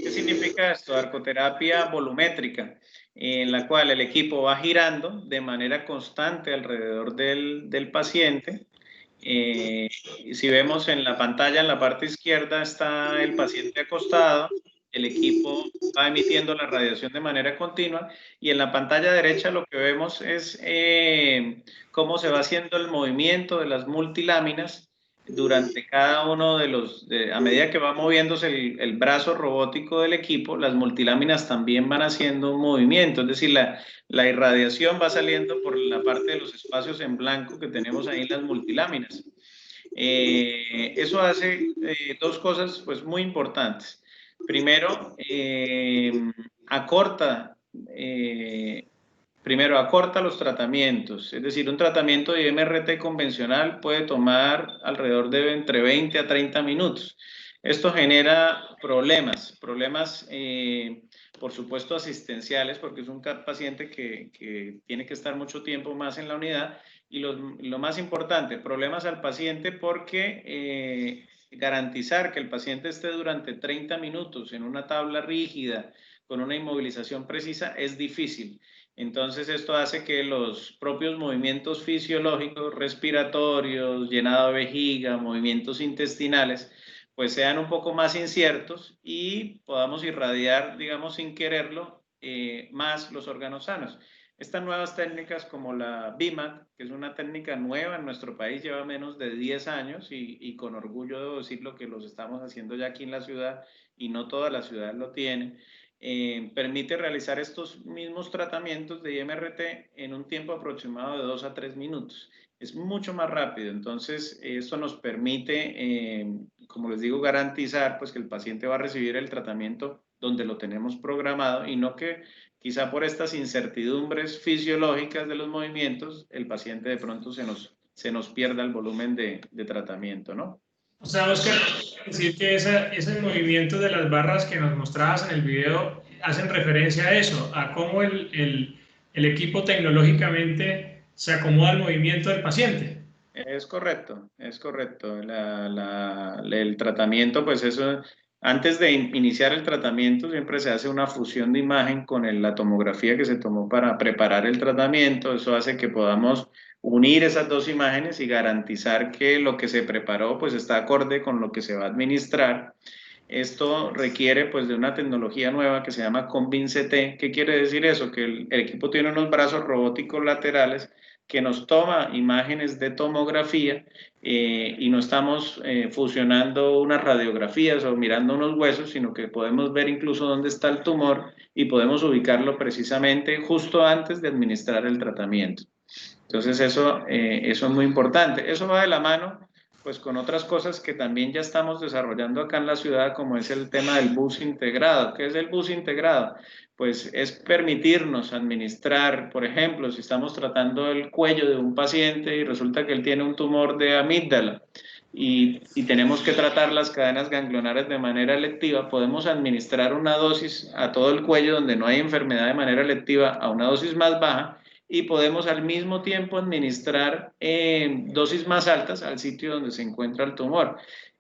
¿Qué significa esto? Arcoterapia volumétrica, en la cual el equipo va girando de manera constante alrededor del paciente. Si vemos en la pantalla, en la parte izquierda está el paciente acostado, el equipo va emitiendo la radiación de manera continua, y en la pantalla derecha lo que vemos es cómo se va haciendo el movimiento de las multiláminas durante cada uno a medida que va moviéndose el brazo robótico del equipo, las multiláminas también van haciendo un movimiento, es decir, la irradiación va saliendo por la parte de los espacios en blanco que tenemos ahí en las multiláminas. Eso hace dos cosas pues, muy importantes. Primero, acorta los tratamientos, es decir, un tratamiento de IMRT convencional puede tomar alrededor de entre 20 a 30 minutos. Esto genera problemas, por supuesto asistenciales, porque es un paciente que tiene que estar mucho tiempo más en la unidad, y lo más importante, problemas al paciente porque garantizar que el paciente esté durante 30 minutos en una tabla rígida con una inmovilización precisa es difícil. Entonces esto hace que los propios movimientos fisiológicos, respiratorios, llenado de vejiga, movimientos intestinales, pues sean un poco más inciertos y podamos irradiar, digamos, sin quererlo, más los órganos sanos. Estas nuevas técnicas como la BIMAC, que es una técnica nueva en nuestro país, lleva menos de 10 años y con orgullo debo decirlo que los estamos haciendo ya aquí en la ciudad y no todas las ciudades lo tienen. Permite realizar estos mismos tratamientos de IMRT en un tiempo aproximado de 2 a 3 minutos. Es mucho más rápido, entonces esto nos permite, como les digo, garantizar pues, que el paciente va a recibir el tratamiento donde lo tenemos programado y no que quizá por estas incertidumbres fisiológicas de los movimientos, el paciente de pronto se nos pierda el volumen de tratamiento, ¿no? O sea, Oscar, decir que ese movimiento de las barras que nos mostrabas en el video hacen referencia a eso, a cómo el equipo tecnológicamente se acomoda al movimiento del paciente. Es correcto, es correcto. El tratamiento, pues eso, antes de iniciar el tratamiento siempre se hace una fusión de imagen con la tomografía que se tomó para preparar el tratamiento. Eso hace que podamos unir esas dos imágenes y garantizar que lo que se preparó pues está acorde con lo que se va a administrar. Esto requiere pues de una tecnología nueva que se llama COMBIN-CT. ¿Qué quiere decir eso? Que el equipo tiene unos brazos robóticos laterales que nos toma imágenes de tomografía y no estamos fusionando unas radiografías o mirando unos huesos, sino que podemos ver incluso dónde está el tumor y podemos ubicarlo precisamente justo antes de administrar el tratamiento. Entonces eso es muy importante. Eso va de la mano pues con otras cosas que también ya estamos desarrollando acá en la ciudad, como es el tema del bus integrado. ¿Qué es el bus integrado? Pues es permitirnos administrar, por ejemplo, si estamos tratando el cuello de un paciente y resulta que él tiene un tumor de amígdala y tenemos que tratar las cadenas ganglionares de manera electiva, podemos administrar una dosis a todo el cuello donde no hay enfermedad de manera electiva a una dosis más baja, y podemos al mismo tiempo administrar dosis más altas al sitio donde se encuentra el tumor.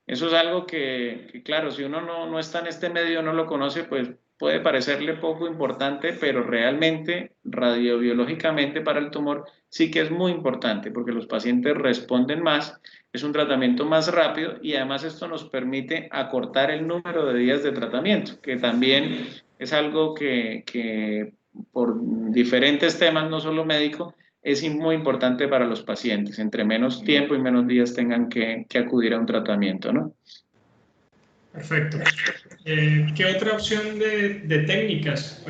Eso es algo que claro, si uno no está en este medio, no lo conoce, pues puede parecerle poco importante, pero realmente radiobiológicamente para el tumor sí que es muy importante porque los pacientes responden más, es un tratamiento más rápido y además esto nos permite acortar el número de días de tratamiento, que también es algo que por diferentes temas, no solo médico, es muy importante para los pacientes. Entre menos tiempo y menos días tengan que acudir a un tratamiento, ¿no? Perfecto. ¿Qué otra opción de técnicas?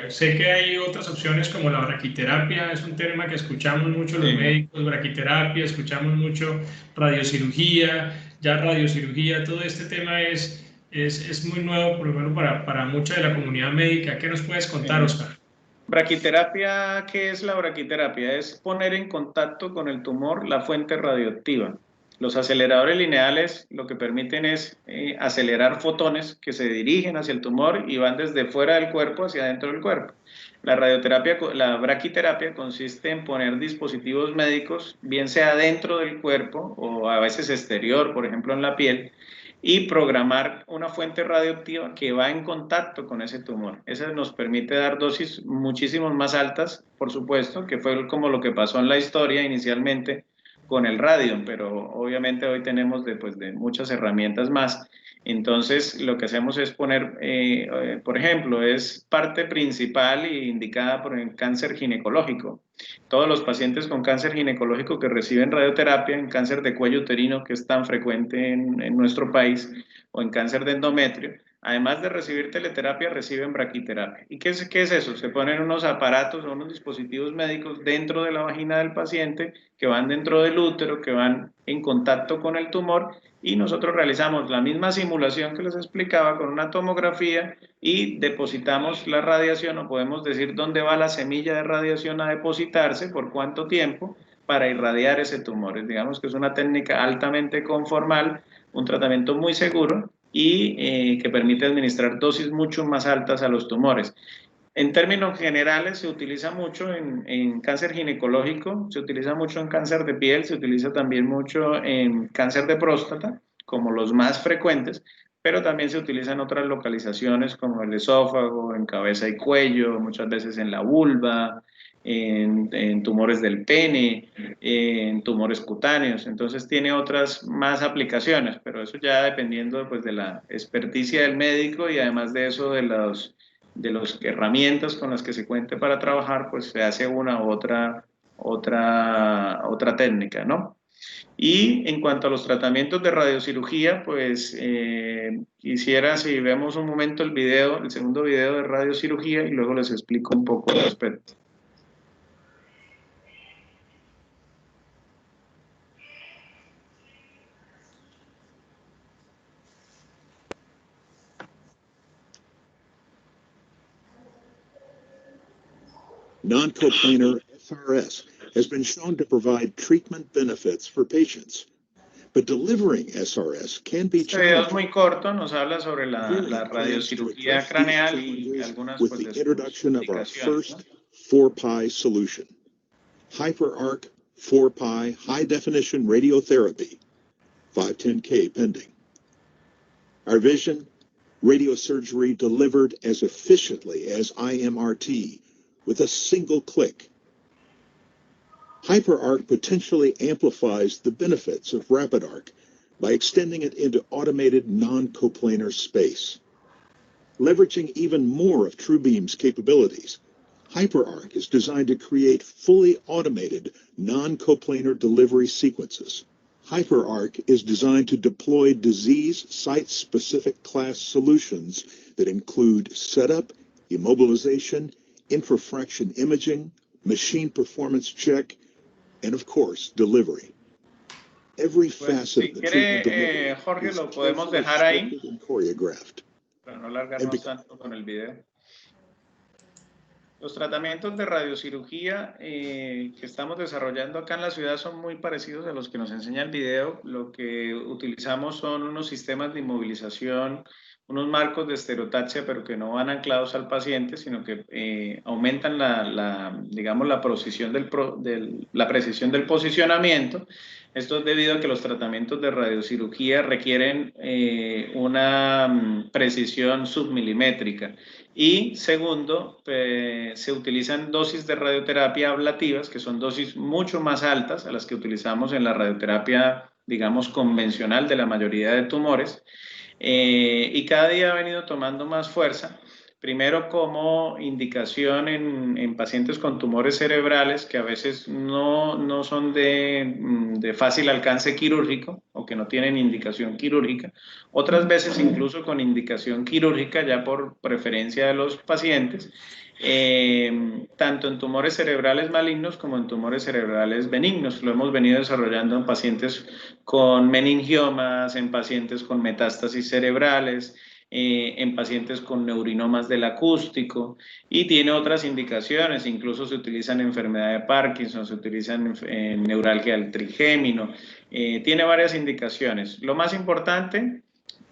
Sé que hay otras opciones como la braquiterapia, es un tema que escuchamos mucho los médicos, braquiterapia, escuchamos mucho radiocirugía, ya radiocirugía, todo este tema es muy nuevo, por lo menos para mucha de la comunidad médica. ¿Qué nos puedes contar, Oscar? Braquiterapia, ¿qué es la braquiterapia? Es poner en contacto con el tumor la fuente radioactiva. Los aceleradores lineales lo que permiten es acelerar fotones que se dirigen hacia el tumor y van desde fuera del cuerpo hacia adentro del cuerpo. La radioterapia, la braquiterapia consiste en poner dispositivos médicos, bien sea dentro del cuerpo o a veces exterior, por ejemplo en la piel, y programar una fuente radioactiva que va en contacto con ese tumor. Eso nos permite dar dosis muchísimo más altas, por supuesto, que fue como lo que pasó en la historia inicialmente con el radio, pero obviamente hoy tenemos de muchas herramientas más. Entonces, lo que hacemos es poner, por ejemplo, es parte principal e indicada por el cáncer ginecológico. Todos los pacientes con cáncer ginecológico que reciben radioterapia, en cáncer de cuello uterino, que es tan frecuente en nuestro país, o en cáncer de endometrio, además de recibir teleterapia, reciben braquiterapia. ¿Y qué es eso? Se ponen unos aparatos o unos dispositivos médicos dentro de la vagina del paciente, que van dentro del útero, que van en contacto con el tumor, y nosotros realizamos la misma simulación que les explicaba con una tomografía y depositamos la radiación, o podemos decir dónde va la semilla de radiación a depositarse, por cuánto tiempo, para irradiar ese tumor. Digamos que es una técnica altamente conformal, un tratamiento muy seguro y que permite administrar dosis mucho más altas a los tumores. En términos generales se utiliza mucho en cáncer ginecológico, se utiliza mucho en cáncer de piel, se utiliza también mucho en cáncer de próstata, como los más frecuentes, pero también se utiliza en otras localizaciones como el esófago, en cabeza y cuello, muchas veces en la vulva, en tumores del pene, en tumores cutáneos. Entonces tiene otras más aplicaciones, pero eso ya dependiendo pues, de la experticia del médico y además de eso de las herramientas con las que se cuente para trabajar, pues se hace una u otra técnica, ¿no? Y en cuanto a los tratamientos de radiocirugía, pues quisiera, si vemos un momento el video, el segundo video de radiocirugía, y luego les explico un poco al respecto. Non-coplanar SRS has been shown to provide treatment benefits for patients, but delivering SRS can be Este video es challenging. muy corto, nos habla sobre la radiocirugía craneal y algunas with pues, the de introduction of our indicaciones, first 4Pi solution, HyperArc 4Pi High Definition Radiotherapy, 510K pending. Our vision, radiosurgery delivered as efficiently as IMRT with a single click. HyperArc potentially amplifies the benefits of RapidArc by extending it into automated non-coplanar space. Leveraging even more of TrueBeam's capabilities, HyperArc is designed to create fully automated non-coplanar delivery sequences. HyperArc is designed to deploy disease site-specific class solutions that include setup, immobilization, infrafraction imaging, machine performance check, and of course, delivery. Every facet of the treatment delivery Jorge, is lo podemos carefully dejar ahí scripted and choreographed. para no alargarnos tanto con el video. Los tratamientos de radiocirugía que estamos desarrollando acá en la ciudad son muy parecidos a los que nos enseña el video. Lo que utilizamos son unos sistemas de inmovilización, unos marcos de estereotaxia, pero que no van anclados al paciente, sino que aumentan digamos, la precisión del posicionamiento. Esto es debido a que los tratamientos de radiocirugía requieren una precisión submilimétrica. Y segundo, se utilizan dosis de radioterapia ablativas, que son dosis mucho más altas a las que utilizamos en la radioterapia, digamos, convencional de la mayoría de tumores. Y cada día ha venido tomando más fuerza. Primero como indicación en pacientes con tumores cerebrales que a veces no son de fácil alcance quirúrgico o que no tienen indicación quirúrgica. Otras veces incluso con indicación quirúrgica ya por preferencia de los pacientes, tanto en tumores cerebrales malignos como en tumores cerebrales benignos. Lo hemos venido desarrollando en pacientes con meningiomas, en pacientes con metástasis cerebrales, en pacientes con neurinomas del acústico, y tiene otras indicaciones, incluso se utiliza en enfermedad de Parkinson, se utiliza en neuralgia del trigémino, tiene varias indicaciones. Lo más importante,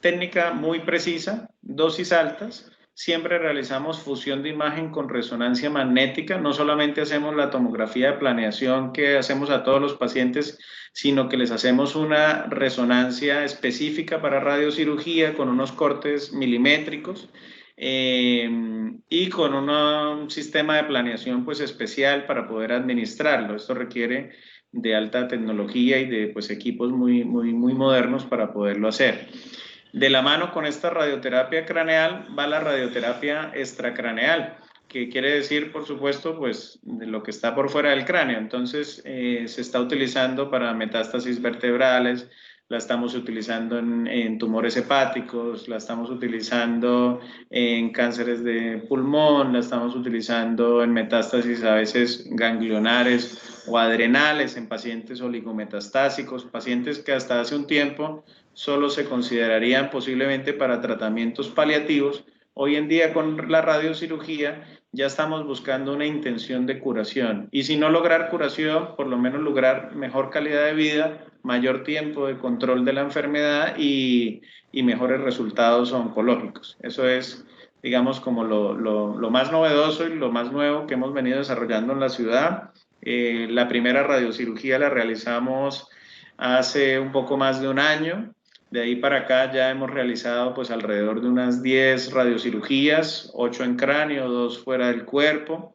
técnica muy precisa, dosis altas. Siempre realizamos fusión de imagen con resonancia magnética, no solamente hacemos la tomografía de planeación que hacemos a todos los pacientes, sino que les hacemos una resonancia específica para radiocirugía con unos cortes milimétricos y con un sistema de planeación pues especial para poder administrarlo. Esto requiere de alta tecnología y de pues equipos muy modernos para poderlo hacer. De la mano con esta radioterapia craneal va la radioterapia extracraneal, que quiere decir, por supuesto, pues de lo que está por fuera del cráneo. Entonces, se está utilizando para metástasis vertebrales, la estamos utilizando en tumores hepáticos, la estamos utilizando en cánceres de pulmón, la estamos utilizando en metástasis a veces ganglionares o adrenales, en pacientes oligometastásicos, pacientes que hasta hace un tiempo solo se considerarían posiblemente para tratamientos paliativos. Hoy en día con la radiocirugía ya estamos buscando una intención de curación, y si no lograr curación, por lo menos lograr mejor calidad de vida, mayor tiempo de control de la enfermedad y mejores resultados oncológicos. Eso es, digamos, como lo más novedoso y lo más nuevo que hemos venido desarrollando en la ciudad. La primera radiocirugía la realizamos hace un poco más de un año. De ahí para acá ya hemos realizado pues alrededor de unas 10 radiocirugías, 8 en cráneo, 2 fuera del cuerpo,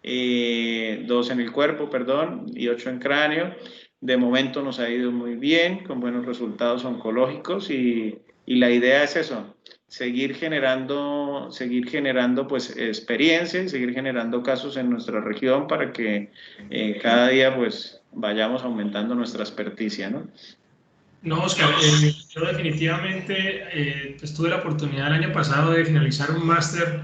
2 en el cuerpo, perdón, y 8 en cráneo. De momento nos ha ido muy bien, con buenos resultados oncológicos, y la idea es eso, seguir generando pues experiencia y seguir generando casos en nuestra región para que cada día pues vayamos aumentando nuestra experticia, ¿no? No, Oscar, yo definitivamente pues tuve la oportunidad el año pasado de finalizar un máster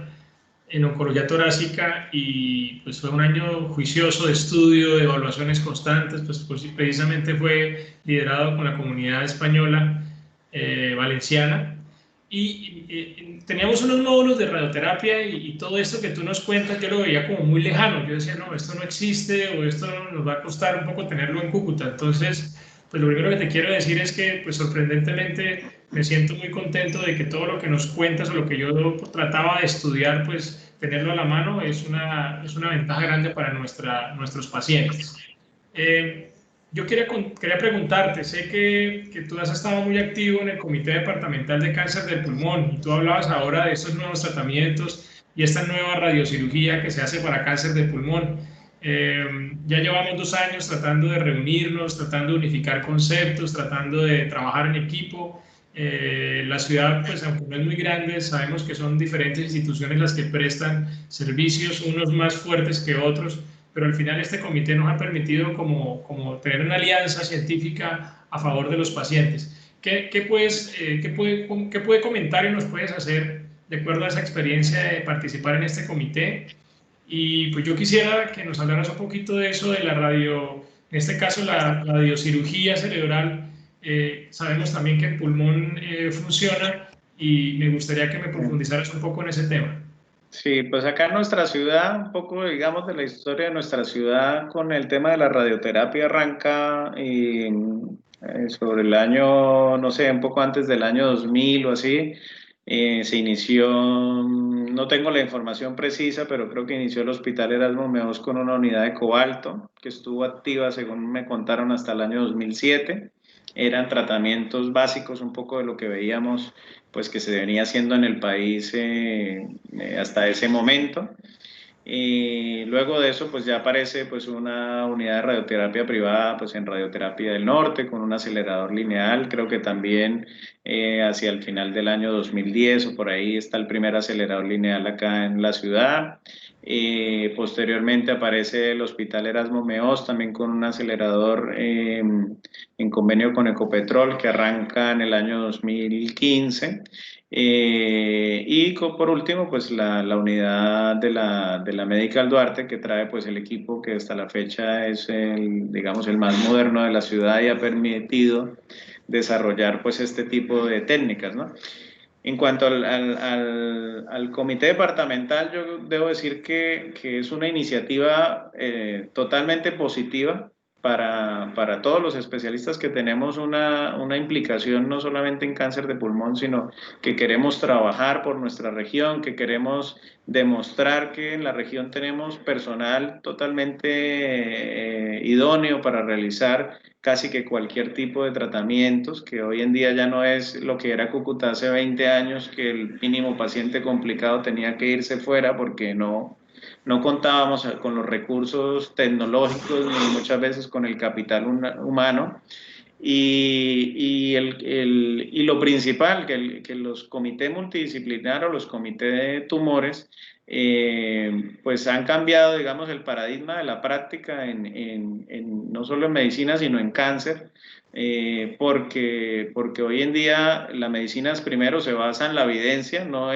en oncología torácica, y pues fue un año juicioso de estudio, de evaluaciones constantes, pues precisamente fue liderado con la comunidad española valenciana, y teníamos unos módulos de radioterapia, y todo esto que tú nos cuentas yo lo veía como muy lejano. Yo decía, no, esto no existe, o esto nos va a costar un poco tenerlo en Cúcuta. Entonces, pues lo primero que te quiero decir es que, pues sorprendentemente, me siento muy contento de que todo lo que nos cuentas o lo que yo trataba de estudiar, pues tenerlo a la mano es una ventaja grande para nuestros pacientes. Yo quería preguntarte, sé que tú has estado muy activo en el Comité Departamental de Cáncer del Pulmón, y tú hablabas ahora de estos nuevos tratamientos y esta nueva radiocirugía que se hace para cáncer de pulmón. Ya llevamos 2 años tratando de reunirnos, tratando de unificar conceptos, tratando de trabajar en equipo. La ciudad, pues aunque no es muy grande, sabemos que son diferentes instituciones las que prestan servicios, unos más fuertes que otros, pero al final este comité nos ha permitido como tener una alianza científica a favor de los pacientes. ¿Qué puede comentar y nos puedes hacer de acuerdo a esa experiencia de participar en este comité? Y pues yo quisiera que nos hablaras un poquito de eso, de la radio, en este caso la radiocirugía cerebral. Sabemos también que el pulmón funciona, y me gustaría que me profundizaras un poco en ese tema. Sí, pues acá en nuestra ciudad, un poco, digamos, de la historia de nuestra ciudad con el tema de la radioterapia arranca sobre el año, no sé, un poco antes del año 2000 o así. Se inició, no tengo la información precisa, pero creo que inició el Hospital Erasmo Meos con una unidad de cobalto que estuvo activa, según me contaron, hasta el año 2007. Eran tratamientos básicos, un poco de lo que veíamos pues que se venía haciendo en el país hasta ese momento. Y luego de eso pues ya aparece pues una unidad de radioterapia privada pues en Radioterapia del Norte con un acelerador lineal. Creo que también hacia el final del año 2010 o por ahí está el primer acelerador lineal acá en la ciudad. Posteriormente aparece el Hospital Erasmo Meos también con un acelerador en convenio con Ecopetrol que arranca en el año 2015. Y por último pues la unidad de la Medical Duarte, que trae pues el equipo que hasta la fecha es digamos el más moderno de la ciudad y ha permitido desarrollar pues este tipo de técnicas, ¿no? En cuanto al comité departamental, yo debo decir que es una iniciativa totalmente positiva para todos los especialistas que tenemos una implicación no solamente en cáncer de pulmón, sino que queremos trabajar por nuestra región, que queremos demostrar que en la región tenemos personal totalmente idóneo para realizar casi que cualquier tipo de tratamientos, que hoy en día ya no es lo que era Cúcuta hace 20 años, que el mínimo paciente complicado tenía que irse fuera porque no contábamos con los recursos tecnológicos ni muchas veces con el capital humano. Y lo principal, que los comités multidisciplinarios, los comités de tumores, pues han cambiado, digamos, el paradigma de la práctica no solo en medicina, sino en cáncer, porque hoy en día la medicina primero se basa en la evidencia, no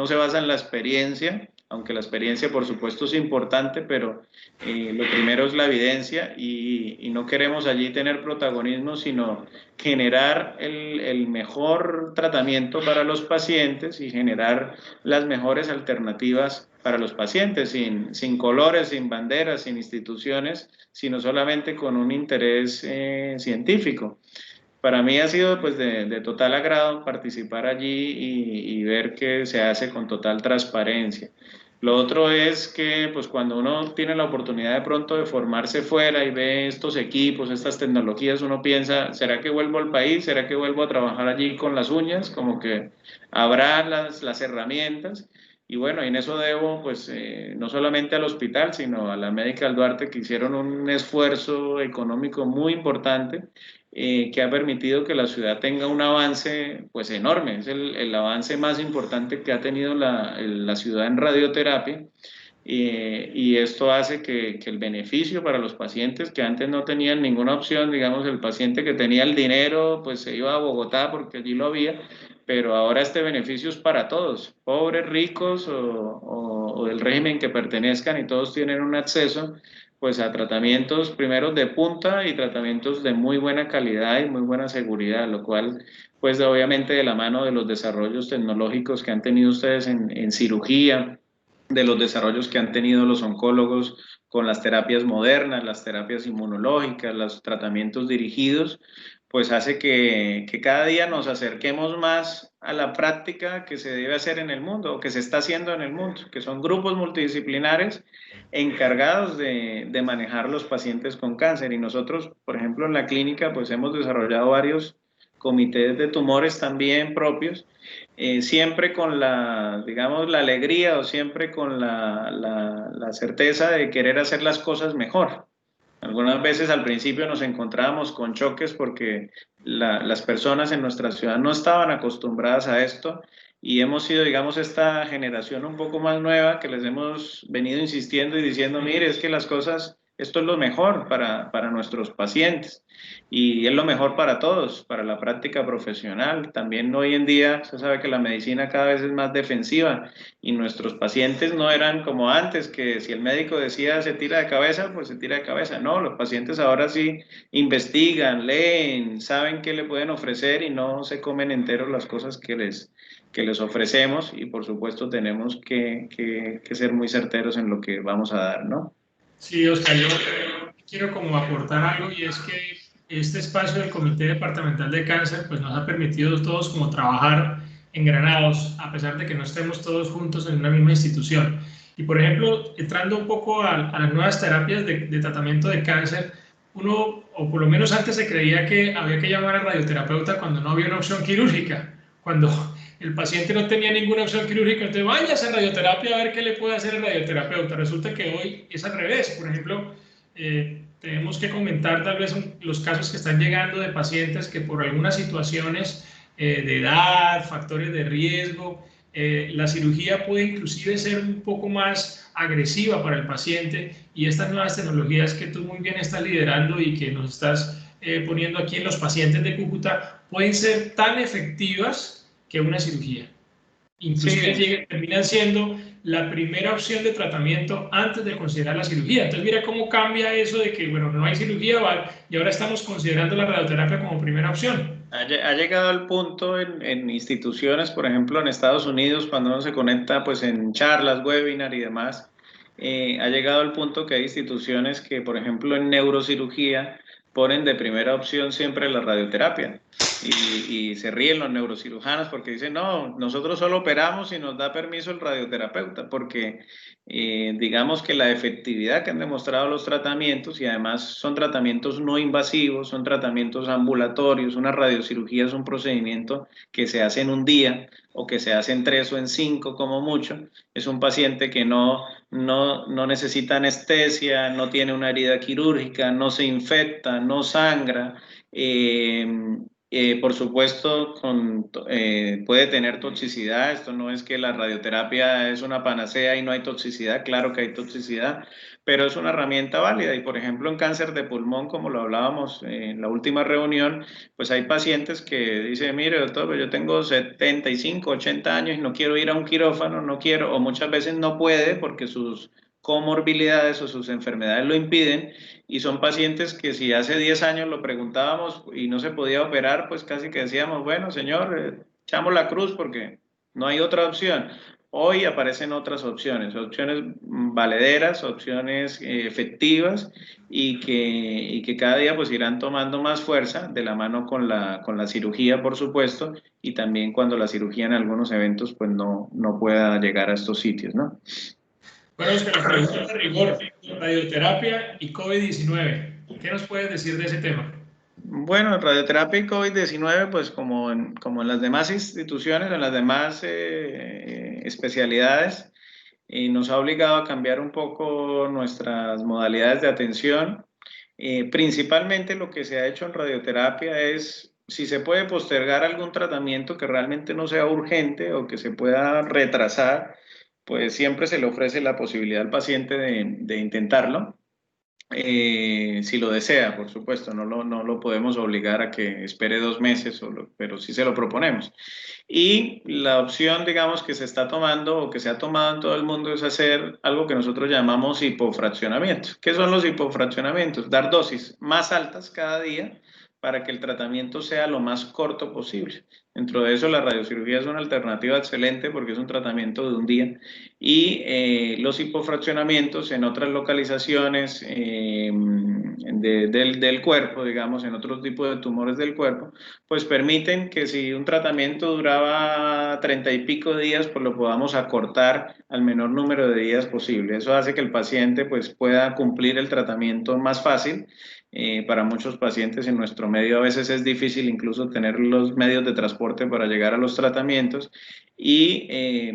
se basa en la experiencia, aunque la experiencia por supuesto es importante, pero lo primero es la evidencia y no queremos allí tener protagonismo, sino generar el mejor tratamiento para los pacientes y generar las mejores alternativas para los pacientes, sin colores, sin banderas, sin instituciones, sino solamente con un interés científico. Para mí ha sido pues de total agrado participar allí y ver que se hace con total transparencia. Lo otro es que pues cuando uno tiene la oportunidad de pronto de formarse fuera y ve estos equipos, estas tecnologías, uno piensa, ¿será que vuelvo al país? ¿Será que vuelvo a trabajar allí con las uñas? Como que habrá las herramientas. Y bueno, en eso debo pues no solamente al hospital, sino a la Medical Duarte, que hicieron un esfuerzo económico muy importante que ha permitido que la ciudad tenga un avance pues enorme, es el avance más importante que ha tenido la ciudad en radioterapia, y esto hace que el beneficio para los pacientes que antes no tenían ninguna opción, digamos el paciente que tenía el dinero pues se iba a Bogotá porque allí lo había, pero ahora este beneficio es para todos, pobres, ricos o del régimen que pertenezcan, y todos tienen un acceso pues a tratamientos primero de punta y tratamientos de muy buena calidad y muy buena seguridad, lo cual pues obviamente de la mano de los desarrollos tecnológicos que han tenido ustedes en cirugía, de los desarrollos que han tenido los oncólogos con las terapias modernas, las terapias inmunológicas, los tratamientos dirigidos, pues hace que cada día nos acerquemos más a la práctica que se debe hacer en el mundo, o que se está haciendo en el mundo, que son grupos multidisciplinares encargados de manejar los pacientes con cáncer. Y nosotros, por ejemplo, en la clínica, pues hemos desarrollado varios comités de tumores también propios, siempre con digamos, la alegría o siempre con la certeza de querer hacer las cosas mejor. Algunas veces al principio nos encontrábamos con choques porque las personas en nuestra ciudad no estaban acostumbradas a esto, y hemos sido, digamos, esta generación un poco más nueva que les hemos venido insistiendo y diciendo, mire, es que las cosas, esto es lo mejor para nuestros pacientes y es lo mejor para todos, para la práctica profesional. También hoy en día se sabe que la medicina cada vez es más defensiva y nuestros pacientes no eran como antes, que si el médico decía se tira de cabeza, pues se tira de cabeza. No, los pacientes ahora sí investigan, leen, saben qué le pueden ofrecer y no se comen enteros las cosas que les ofrecemos, y por supuesto tenemos que ser muy certeros en lo que vamos a dar, ¿no? Sí, Oscar, yo quiero como aportar algo, y es que este espacio del Comité Departamental de Cáncer pues nos ha permitido a todos como trabajar engranados, a pesar de que no estemos todos juntos en una misma institución. Y por ejemplo, entrando un poco a las nuevas terapias de tratamiento de cáncer, uno, o por lo menos antes se creía que había que llamar al radioterapeuta cuando no había una opción quirúrgica, cuando el paciente no tenía ninguna opción quirúrgica, entonces váyase a radioterapia a ver qué le puede hacer el radioterapeuta. Resulta que hoy es al revés. Por ejemplo, tenemos que comentar tal vez los casos que están llegando de pacientes que por algunas situaciones de edad, factores de riesgo, la cirugía puede inclusive ser un poco más agresiva para el paciente, y estas nuevas tecnologías que tú muy bien estás liderando y que nos estás poniendo aquí en los pacientes de Cúcuta pueden ser tan efectivas que una cirugía. Inclusive terminan siendo la primera opción de tratamiento antes de considerar la cirugía. Entonces mira cómo cambia eso de que, bueno, no hay cirugía y ahora estamos considerando la radioterapia como primera opción. Ha llegado al punto en instituciones, por ejemplo en Estados Unidos, cuando uno se conecta pues en charlas, webinar y demás, ha llegado al punto que hay instituciones que, por ejemplo, en neurocirugía ponen de primera opción siempre la radioterapia. Y se ríen los neurocirujanos porque dicen, no, nosotros solo operamos y nos da permiso el radioterapeuta, porque digamos que la efectividad que han demostrado los tratamientos, y además son tratamientos no invasivos, son tratamientos ambulatorios, una radiocirugía es un procedimiento que se hace en un día o que se hace en 3 o en 5 como mucho, es un paciente que no necesita anestesia, no tiene una herida quirúrgica, no se infecta, no sangra, por supuesto, puede tener toxicidad. Esto no es que la radioterapia es una panacea y no hay toxicidad, claro que hay toxicidad, pero es una herramienta válida. Y por ejemplo, en cáncer de pulmón, como lo hablábamos en la última reunión, pues hay pacientes que dicen, mire, doctor, yo tengo 75, 80 años y no quiero ir a un quirófano, no quiero, o muchas veces no puede porque sus comorbilidades o sus enfermedades lo impiden, y son pacientes que si hace 10 años lo preguntábamos y no se podía operar, pues casi que decíamos, bueno, señor, echamos la cruz porque no hay otra opción. Hoy aparecen otras opciones valederas, opciones efectivas y que cada día pues irán tomando más fuerza de la mano con la cirugía, por supuesto, y también cuando la cirugía en algunos eventos pues no pueda llegar a estos sitios, ¿no? Bueno, Oscar, la pregunta de rigor, radioterapia y COVID-19. ¿Qué nos puedes decir de ese tema? Bueno, radioterapia y COVID-19, pues como en las demás instituciones, en las demás especialidades, nos ha obligado a cambiar un poco nuestras modalidades de atención. Principalmente lo que se ha hecho en radioterapia es, si se puede postergar algún tratamiento que realmente no sea urgente o que se pueda retrasar, pues siempre se le ofrece la posibilidad al paciente de intentarlo. Si lo desea, por supuesto, no lo podemos obligar a que espere 2 meses, pero sí se lo proponemos. Y la opción, digamos, que se está tomando o que se ha tomado en todo el mundo es hacer algo que nosotros llamamos hipofraccionamiento. ¿Qué son los hipofraccionamientos? Dar dosis más altas cada día para que el tratamiento sea lo más corto posible. Dentro de eso, la radiocirugía es una alternativa excelente porque es un tratamiento de un día. Y los hipofraccionamientos en otras localizaciones del cuerpo, digamos, en otros tipos de tumores del cuerpo, pues permiten que si un tratamiento duraba 30 y pico días, pues lo podamos acortar al menor número de días posible. Eso hace que el paciente pues pueda cumplir el tratamiento más fácil. Para muchos pacientes en nuestro medio a veces es difícil incluso tener los medios de transporte para llegar a los tratamientos, y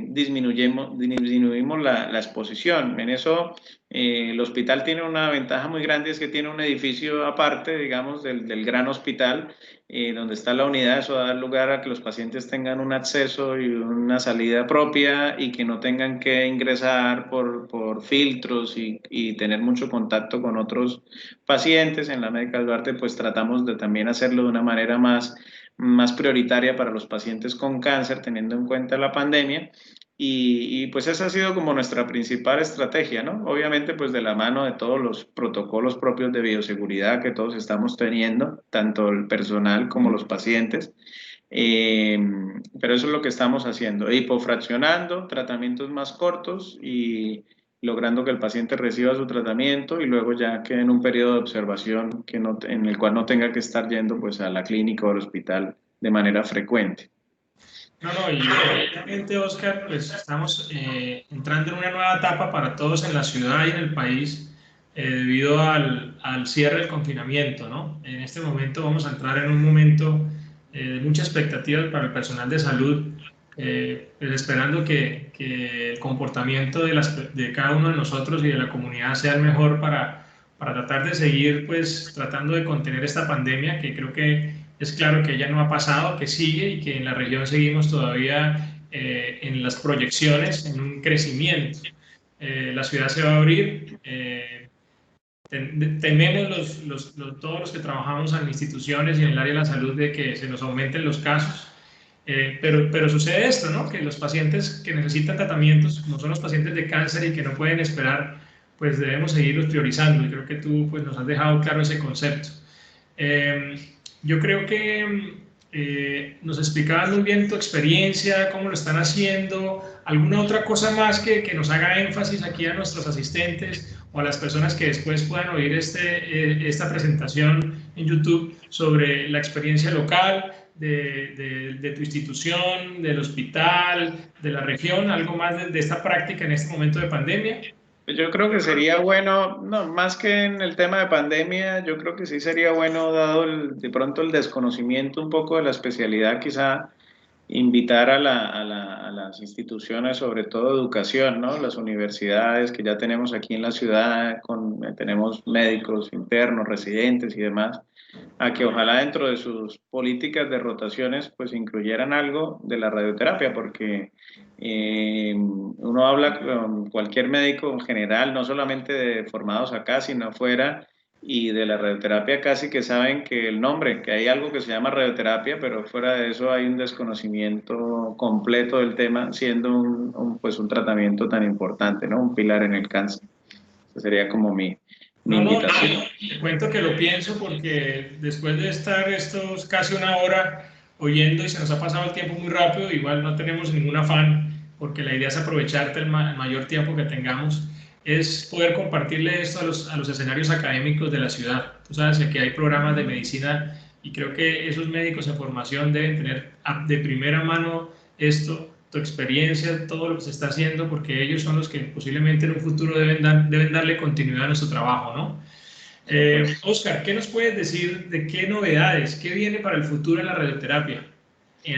disminuimos la exposición. En eso el hospital tiene una ventaja muy grande, es que tiene un edificio aparte, digamos, del gran hospital, donde está la unidad. Eso da lugar a que los pacientes tengan un acceso y una salida propia y que no tengan que ingresar por filtros y tener mucho contacto con otros pacientes. En la Médica Duarte pues tratamos de también hacerlo de una manera más prioritaria para los pacientes con cáncer, teniendo en cuenta la pandemia. Y pues esa ha sido como nuestra principal estrategia, ¿no? Obviamente pues de la mano de todos los protocolos propios de bioseguridad que todos estamos teniendo, tanto el personal como los pacientes. Pero eso es lo que estamos haciendo, hipofraccionando, tratamientos más cortos y logrando que el paciente reciba su tratamiento y luego ya quede en un periodo de observación en el cual no tenga que estar yendo pues a la clínica o al hospital de manera frecuente. No, y obviamente, Oscar, pues estamos entrando en una nueva etapa para todos en la ciudad y en el país debido al cierre del confinamiento, ¿no? En este momento vamos a entrar en un momento de mucha expectativa para el personal de salud, pues esperando que el comportamiento de cada uno de nosotros y de la comunidad sea el mejor para tratar de seguir, pues, tratando de contener esta pandemia, que creo que es claro que ya no ha pasado, que sigue y que en la región seguimos todavía en las proyecciones, en un crecimiento. La ciudad se va a abrir. Tememos todos los que trabajamos en instituciones y en el área de la salud de que se nos aumenten los casos. Pero sucede esto, ¿no? Que los pacientes que necesitan tratamientos, como son los pacientes de cáncer y que no pueden esperar, pues debemos seguirlos priorizando. Y creo que tú pues, nos has dejado claro ese concepto. Yo creo que nos explicaban muy bien tu experiencia, cómo lo están haciendo, alguna otra cosa más que nos haga énfasis aquí a nuestros asistentes o a las personas que después puedan oír esta presentación en YouTube sobre la experiencia local de tu institución, del hospital, de la región, algo más de esta práctica en este momento de pandemia. Yo creo que sería bueno, no, más que en el tema de pandemia, yo creo que sí sería bueno, dado de pronto el desconocimiento un poco de la especialidad, quizá invitar a las instituciones, sobre todo educación, ¿no? Las universidades que ya tenemos aquí en la ciudad, tenemos médicos internos, residentes y demás, a que ojalá dentro de sus políticas de rotaciones pues incluyeran algo de la radioterapia, porque uno habla con cualquier médico en general, no solamente de formados acá, sino afuera, y de la radioterapia casi que saben que el nombre, que hay algo que se llama radioterapia, pero fuera de eso hay un desconocimiento completo del tema, siendo pues un tratamiento tan importante, ¿no? Un pilar en el cáncer. Esa sería como mi No, invitación. te cuento que lo pienso porque después de estar estos casi una hora oyendo y se nos ha pasado el tiempo muy rápido, igual no tenemos ningún afán porque la idea es aprovecharte el mayor tiempo que tengamos, es poder compartirle esto a los escenarios académicos de la ciudad. Tú sabes que aquí hay programas de medicina y creo que esos médicos en formación deben tener de primera mano esto, tu experiencia, todo lo que se está haciendo, porque ellos son los que posiblemente en un futuro deben darle continuidad a nuestro trabajo, ¿no? Oscar, ¿qué nos puedes decir de qué novedades, qué viene para el futuro en la radioterapia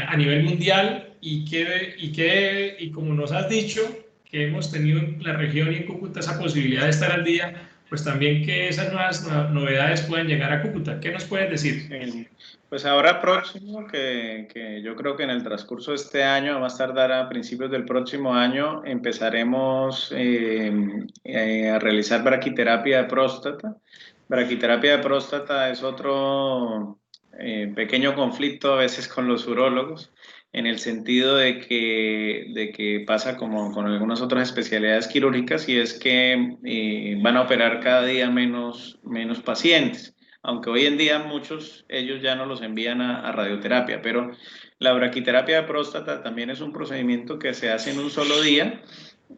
a nivel mundial y como nos has dicho, que hemos tenido en la región y en Cúcuta esa posibilidad de estar al día, pues también que esas nuevas novedades puedan llegar a Cúcuta? ¿Qué nos puedes decir? Pues ahora próximo, que yo creo que en el transcurso de este año, a más tardar a principios del próximo año, empezaremos a realizar braquiterapia de próstata. Braquiterapia de próstata es otro pequeño conflicto a veces con los urólogos, en el sentido de que pasa como con algunas otras especialidades quirúrgicas, y es que van a operar cada día menos pacientes, aunque hoy en día muchos ellos ya no los envían a radioterapia, pero la braquiterapia de próstata también es un procedimiento que se hace en un solo día.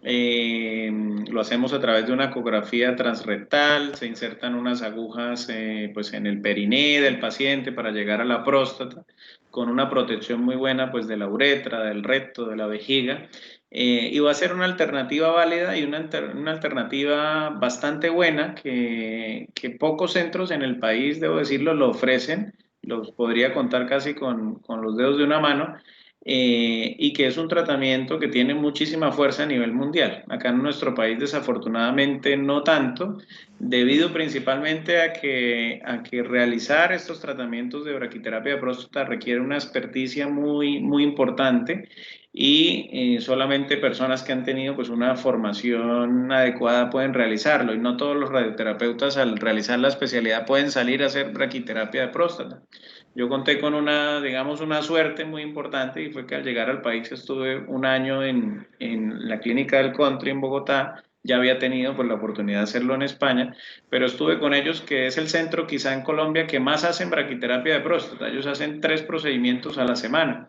Lo hacemos a través de una ecografía transrectal, se insertan unas agujas pues en el periné del paciente para llegar a la próstata, con una protección muy buena pues de la uretra, del recto, de la vejiga, y va a ser una alternativa válida y una alternativa bastante buena que pocos centros en el país, debo decirlo, lo ofrecen, los podría contar casi con los dedos de una mano, y que es un tratamiento que tiene muchísima fuerza a nivel mundial. Acá en nuestro país desafortunadamente no tanto, debido principalmente a que realizar estos tratamientos de braquiterapia de próstata requiere una experticia muy importante, y solamente personas que han tenido pues una formación adecuada pueden realizarlo, y no todos los radioterapeutas al realizar la especialidad pueden salir a hacer braquiterapia de próstata. Yo conté con digamos, una suerte muy importante, y fue que al llegar al país estuve un año en la clínica del Country en Bogotá. Ya había tenido pues, la oportunidad de hacerlo en España, pero estuve con ellos, que es el centro quizá en Colombia que más hacen braquiterapia de próstata. Ellos hacen 3 procedimientos a la semana.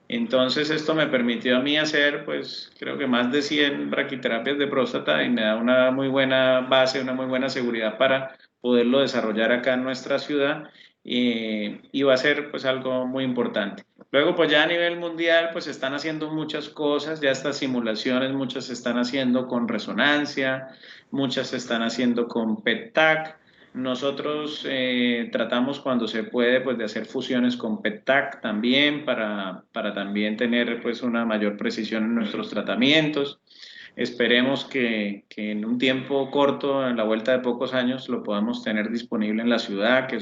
Entonces esto me permitió a mí hacer, pues creo que más de 100 braquiterapias de próstata, y me da una muy buena base, una muy buena seguridad para poderlo desarrollar acá en nuestra ciudad, y va a ser pues algo muy importante. Luego pues ya a nivel mundial pues se están haciendo muchas cosas, ya estas simulaciones muchas se están haciendo con resonancia, muchas se están haciendo con PET-TAC. Nosotros tratamos cuando se puede pues de hacer fusiones con PET-TAC también para también tener pues una mayor precisión en nuestros tratamientos. Esperemos que en un tiempo corto, en la vuelta de pocos años, lo podamos tener disponible en la ciudad, que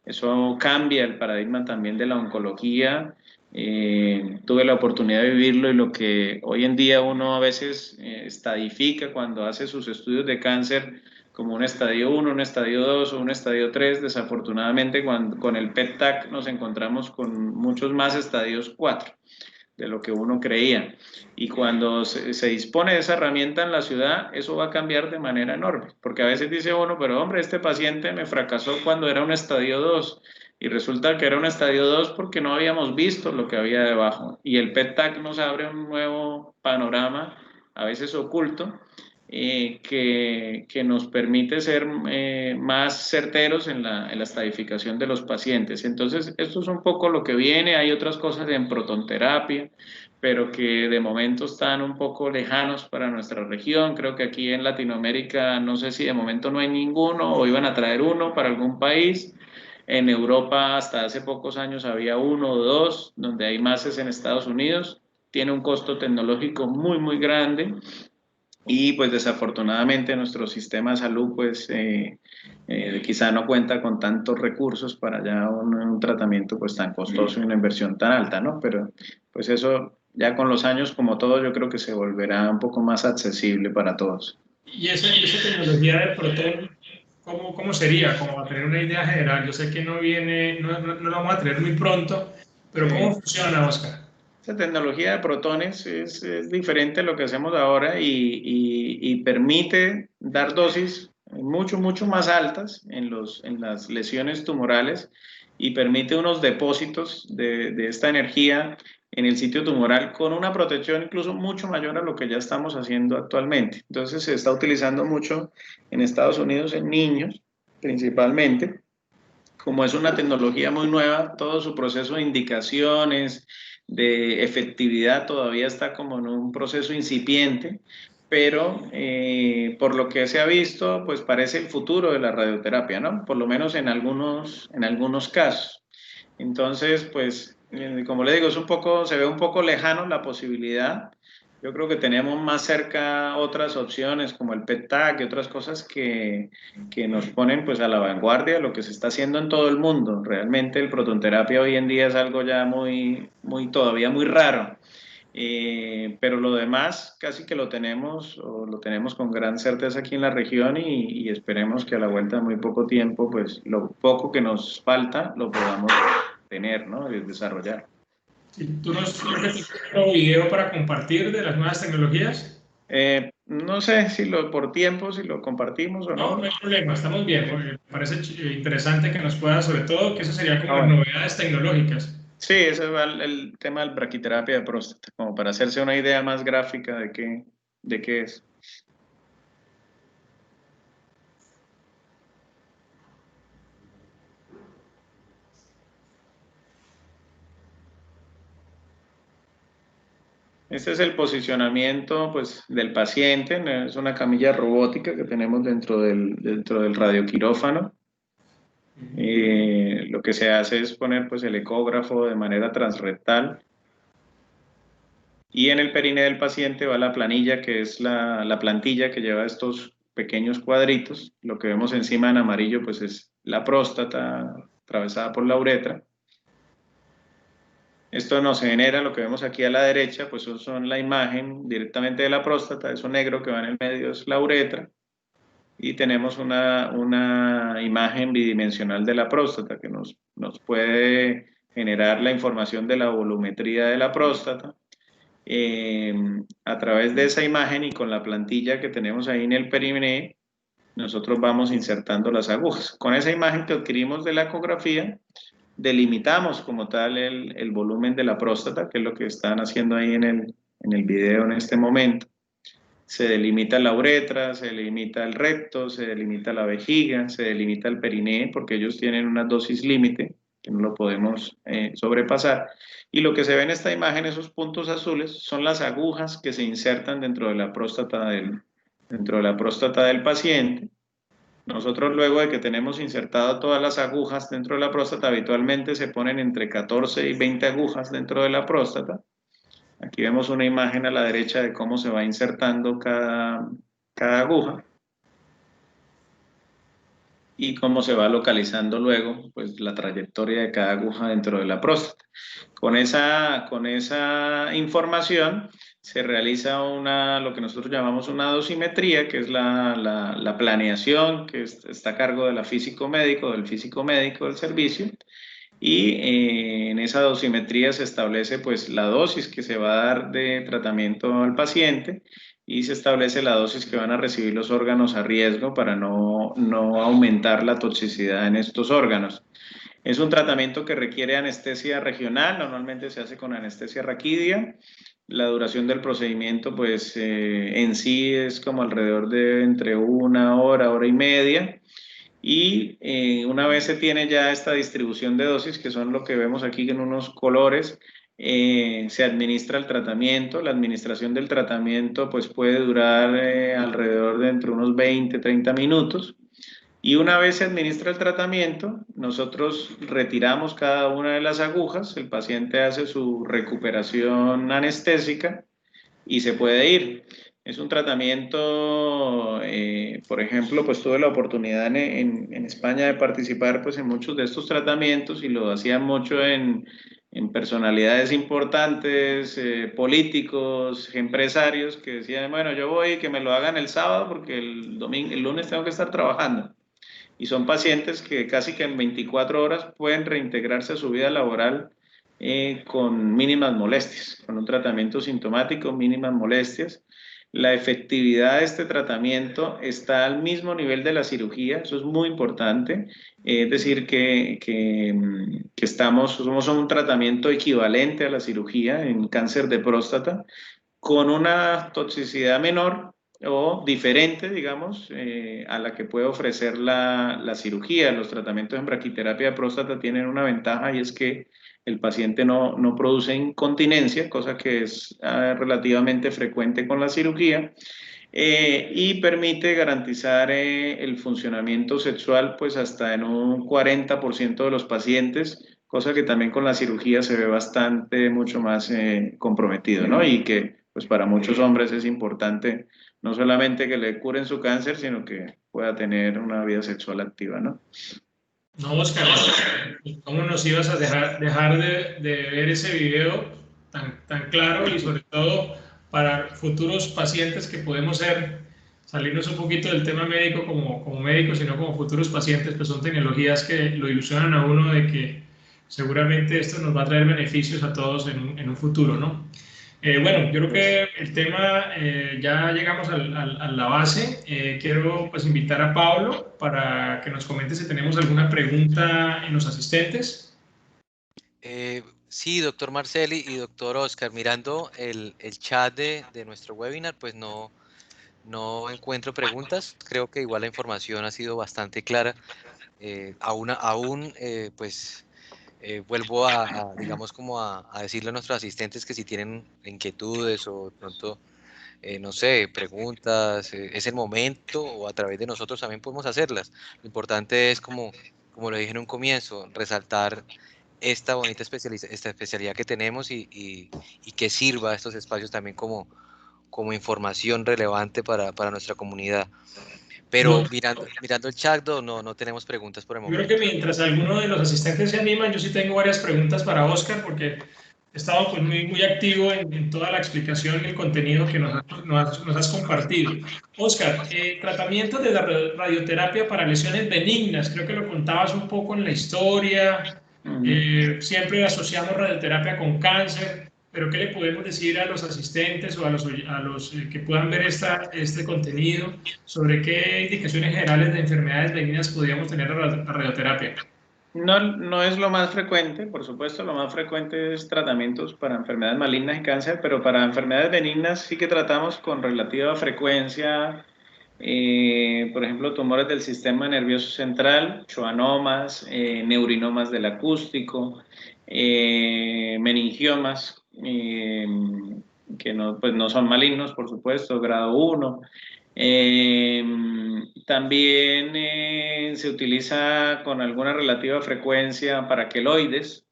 eso cambia el paradigma también de la oncología. Tuve la oportunidad de vivirlo, y lo que hoy en día uno a veces estadifica cuando hace sus estudios de cáncer, como un estadio 1, un estadio 2 o un estadio 3. Desafortunadamente, con el PET-TAC nos encontramos con muchos más estadios 4 de lo que uno creía. Y cuando se dispone de esa herramienta en la ciudad, eso va a cambiar de manera enorme, porque a veces dice uno, pero hombre, este paciente me fracasó cuando era un estadio 2, y resulta que era un estadio 2 porque no habíamos visto lo que había debajo. Y el PET-TAC nos abre un nuevo panorama, a veces oculto, que nos permite ser más certeros en la estadificación de los pacientes. Entonces, esto es un poco lo que viene. Hay otras cosas en protonterapia, pero que de momento están un poco lejanos para nuestra región. Creo que aquí en Latinoamérica, no sé si de momento no hay ninguno o iban a traer uno para algún país. En Europa hasta hace pocos años había uno o dos, donde hay más es en Estados Unidos. Tiene un costo tecnológico muy, muy grande. Y pues desafortunadamente nuestro sistema de salud pues quizá no cuenta con tantos recursos para ya un tratamiento pues tan costoso y una inversión tan alta, ¿no? Pero pues eso ya con los años, como todo, yo creo que se volverá un poco más accesible para todos. Y esa tecnología de protón, ¿cómo sería? Como para tener una idea general. Yo sé que no viene, no lo vamos a tener muy pronto, pero ¿cómo funciona, Oscar? Esa tecnología de protones es diferente a lo que hacemos ahora y permite dar dosis mucho, mucho más altas en las lesiones tumorales y permite unos depósitos de esta energía en el sitio tumoral con una protección incluso mucho mayor a lo que ya estamos haciendo actualmente. Entonces se está utilizando mucho en Estados Unidos en niños principalmente. Como es una tecnología muy nueva, todo su proceso de indicaciones, de efectividad todavía está como en un proceso incipiente, pero por lo que se ha visto, pues parece el futuro de la radioterapia, ¿no? Por lo menos en algunos casos. Entonces, pues, como le digo, se ve un poco lejano la posibilidad. Yo creo que tenemos más cerca otras opciones como el PET-TAC y otras cosas que nos ponen pues a la vanguardia de lo que se está haciendo en todo el mundo. Realmente el protonterapia hoy en día es algo ya todavía muy raro. Pero lo demás casi que lo tenemos o lo tenemos con gran certeza aquí en la región y esperemos que a la vuelta de muy poco tiempo, pues lo poco que nos falta lo podamos tener, ¿no? Y desarrollar. ¿Tú nos repites otro video para compartir de las nuevas tecnologías? No sé por tiempo, si lo compartimos o No, no. no hay problema, estamos bien, porque me parece interesante que nos pueda, sobre todo, que eso sería como Ah, las bueno. novedades tecnológicas. Sí, ese va el tema del braquiterapia de próstata, como para hacerse una idea más gráfica de qué es. Este es el posicionamiento pues, del paciente, es una camilla robótica que tenemos dentro del radioquirófano. Lo que se hace es poner pues, el ecógrafo de manera transrectal y en el perine del paciente va la planilla, que es la plantilla que lleva estos pequeños cuadritos. Lo que vemos encima en amarillo pues, es la próstata atravesada por la uretra. Esto nos genera lo que vemos aquí a la derecha, pues eso son la imagen directamente de la próstata, eso negro que va en el medio es la uretra, y tenemos una imagen bidimensional de la próstata que nos puede generar la información de la volumetría de la próstata. A través de esa imagen y con la plantilla que tenemos ahí en el periné, nosotros vamos insertando las agujas. Con esa imagen que adquirimos de la ecografía, delimitamos como tal el volumen de la próstata, que es lo que están haciendo ahí en el video en este momento. Se delimita la uretra, se delimita el recto, se delimita la vejiga, se delimita el periné, porque ellos tienen una dosis límite que no lo podemos sobrepasar. Y lo que se ve en esta imagen, esos puntos azules, son las agujas que se insertan dentro de la próstata del paciente. Nosotros luego de que tenemos insertadas todas las agujas dentro de la próstata, habitualmente se ponen entre 14 y 20 agujas dentro de la próstata. Aquí vemos una imagen a la derecha de cómo se va insertando cada aguja y cómo se va localizando luego pues, la trayectoria de cada aguja dentro de la próstata. Con esa información se realiza lo que nosotros llamamos una dosimetría, que es la planeación que está a cargo de la físico-médico, del físico-médico del servicio, y en esa dosimetría se establece pues la dosis que se va a dar de tratamiento al paciente y se establece la dosis que van a recibir los órganos a riesgo para no aumentar la toxicidad en estos órganos. Es un tratamiento que requiere anestesia regional, normalmente se hace con anestesia raquídea. La duración del procedimiento pues en sí es como alrededor de entre 1 hora, hora y media. Y una vez se tiene ya esta distribución de dosis, que son lo que vemos aquí en unos colores, se administra el tratamiento. La administración del tratamiento pues puede durar alrededor de entre unos 20-30 minutos. Y una vez se administra el tratamiento, nosotros retiramos cada una de las agujas, el paciente hace su recuperación anestésica y se puede ir. Es un tratamiento, por ejemplo, pues tuve la oportunidad en España de participar pues en muchos de estos tratamientos y lo hacían mucho en personalidades importantes, políticos, empresarios que decían, bueno, yo voy que me lo hagan el sábado porque el lunes tengo que estar trabajando. Y son pacientes que casi que en 24 horas pueden reintegrarse a su vida laboral con mínimas molestias, con un tratamiento sintomático, mínimas molestias. La efectividad de este tratamiento está al mismo nivel de la cirugía, eso es muy importante, es decir, somos un tratamiento equivalente a la cirugía en cáncer de próstata, con una toxicidad menor o diferente, digamos, a la que puede ofrecer la cirugía. Los tratamientos en braquiterapia de próstata tienen una ventaja y es que el paciente no produce incontinencia, cosa que es relativamente frecuente con la cirugía, y permite garantizar el funcionamiento sexual pues hasta en un 40% de los pacientes, cosa que también con la cirugía se ve bastante, mucho más comprometido, ¿no? Y que pues para muchos hombres es importante no solamente que le curen su cáncer, sino que pueda tener una vida sexual activa, ¿no? No, Oscar, ¿cómo nos ibas a dejar de ver ese video tan claro y sobre todo para futuros pacientes que podemos salirnos un poquito del tema médico como médicos, sino como futuros pacientes, pues son tecnologías que lo ilusionan a uno de que seguramente esto nos va a traer beneficios a todos en un futuro, ¿no? Bueno, yo creo que el tema, ya llegamos a la base. Quiero pues invitar a Pablo para que nos comente si tenemos alguna pregunta en los asistentes. Sí, doctor Marceli y doctor Oscar, mirando el chat de nuestro webinar, pues no encuentro preguntas. Creo que igual la información ha sido bastante clara. Pues vuelvo digamos, como a decirle a nuestros asistentes que si tienen inquietudes o de pronto, no sé, preguntas, es el momento o a través de nosotros también podemos hacerlas. Lo importante es, como lo dije en un comienzo, resaltar esta bonita esta especialidad que tenemos y que sirva a estos espacios también como información relevante para nuestra comunidad. Pero No, mirando el chat, no tenemos preguntas por el yo creo que momento. mientras alguno de los asistentes se animan, yo sí tengo varias preguntas para Oscar, porque he estado pues muy activo en toda la explicación y el contenido que nos has compartido. Oscar, tratamiento de la radioterapia para lesiones benignas, creo que lo contabas un poco en la historia. Siempre asociamos radioterapia con cáncer, pero ¿qué le podemos decir a los asistentes o a los que puedan ver este contenido sobre qué indicaciones generales de enfermedades benignas podríamos tener la radioterapia? No es lo más frecuente, por supuesto, lo más frecuente es tratamientos para enfermedades malignas y cáncer, pero para enfermedades benignas sí que tratamos con relativa frecuencia, por ejemplo, tumores del sistema nervioso central, schwannomas, neurinomas del acústico, meningiomas, que pues no son malignos, por supuesto, grado 1. También se utiliza con alguna relativa frecuencia para queloides,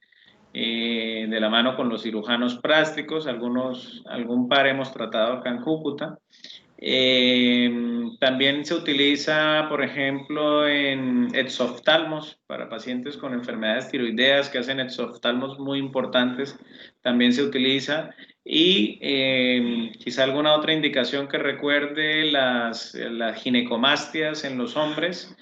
de la mano con los cirujanos plásticos, algún par hemos tratado acá en Cúcuta. También se utiliza, por ejemplo, en exoftalmos para pacientes con enfermedades tiroideas que hacen exoftalmos muy importantes, también se utiliza. Y quizá alguna otra indicación que recuerde, las ginecomastias en los hombres.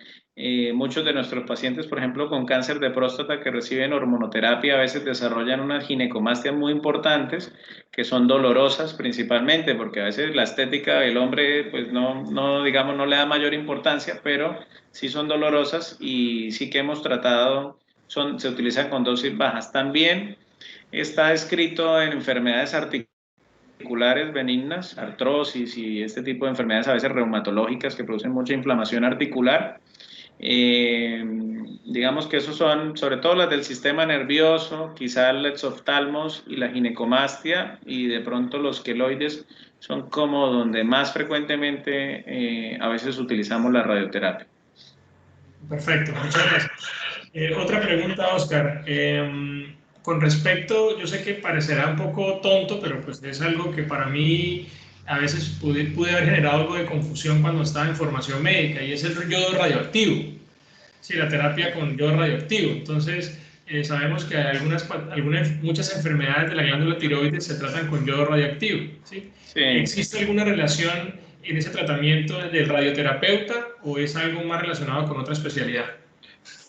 Muchos de nuestros pacientes, por ejemplo, con cáncer de próstata que reciben hormonoterapia, a veces desarrollan unas ginecomastias muy importantes que son dolorosas principalmente, porque a veces la estética del hombre, pues digamos, no le da mayor importancia, pero sí son dolorosas y sí que hemos tratado, se utilizan con dosis bajas. También está escrito en enfermedades articulares benignas, artrosis y este tipo de enfermedades a veces reumatológicas que producen mucha inflamación articular. Digamos que esos son sobre todo las del sistema nervioso, quizá el exoftalmos y la ginecomastia, y de pronto los queloides son como donde más frecuentemente a veces utilizamos la radioterapia. Perfecto, muchas gracias. Otra pregunta, Oscar. Con respecto, yo sé que parecerá un poco tonto, pero pues es algo que para mí a veces pude haber generado algo de confusión cuando estaba en formación médica, y es el yodo radioactivo. Sí, la terapia con yodo radioactivo. Entonces, sabemos que hay muchas enfermedades de la glándula tiroides se tratan con yodo radioactivo, ¿sí? Sí. ¿Existe alguna relación en ese tratamiento del radioterapeuta o es algo más relacionado con otra especialidad?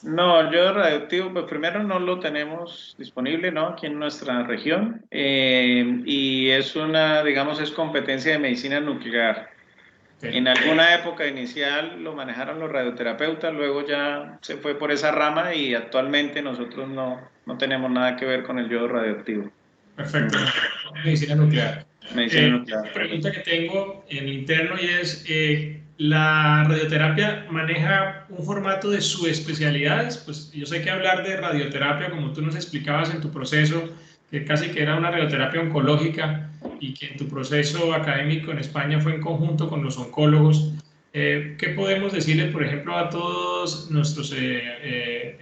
No, el yodo radioactivo, pues primero no lo tenemos disponible, ¿no? Aquí en nuestra región, y es digamos, es competencia de medicina nuclear. En alguna época inicial lo manejaron los radioterapeutas, luego ya se fue por esa rama y actualmente nosotros no tenemos nada que ver con el yodo radioactivo. Perfecto, medicina nuclear. Medicina nuclear. Una pregunta que tengo en interno y es, ¿la radioterapia maneja un formato de subespecialidades? Pues yo sé que hablar de radioterapia, como tú nos explicabas en tu proceso, que casi que era una radioterapia oncológica y que en tu proceso académico en España fue en conjunto con los oncólogos, ¿qué podemos decirle, por ejemplo, a todos nuestros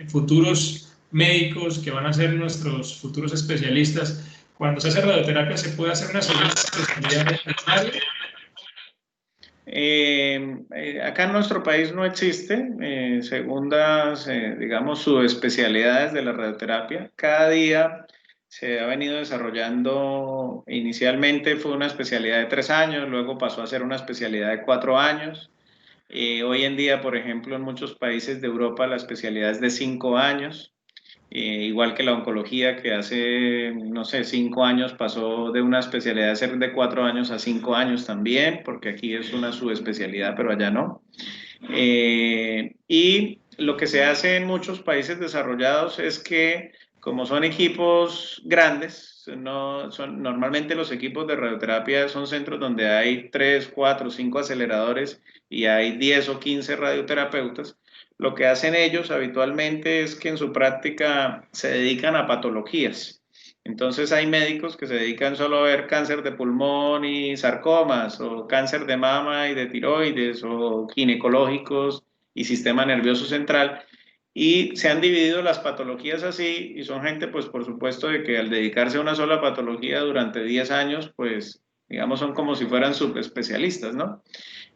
futuros médicos que van a ser nuestros futuros especialistas? Cuando se hace radioterapia, ¿se puede hacer una segunda especialidad necesaria? Acá en nuestro país no existe segundas, digamos, subespecialidades de la radioterapia. Cada día se ha venido desarrollando, inicialmente fue una especialidad de 3 años, luego pasó a ser una especialidad de 4 años. Hoy en día, por ejemplo, en muchos países de Europa la especialidad es de 5 años. Igual que la oncología, que hace, no sé, 5 años pasó de una especialidad de ser de 4 años a 5 años también, porque aquí es una subespecialidad, pero allá no. Y lo que se hace en muchos países desarrollados es que, como son equipos grandes, normalmente los equipos de radioterapia son centros donde hay 3, 4, 5 aceleradores y hay 10 o 15 radioterapeutas. Lo que hacen ellos habitualmente es que en su práctica se dedican a patologías. Entonces hay médicos que se dedican solo a ver cáncer de pulmón y sarcomas, o cáncer de mama y de tiroides, o ginecológicos y sistema nervioso central. Y se han dividido las patologías así, y son gente, pues por supuesto, de que al dedicarse a una sola patología durante 10 años, pues digamos son como si fueran subespecialistas, ¿no?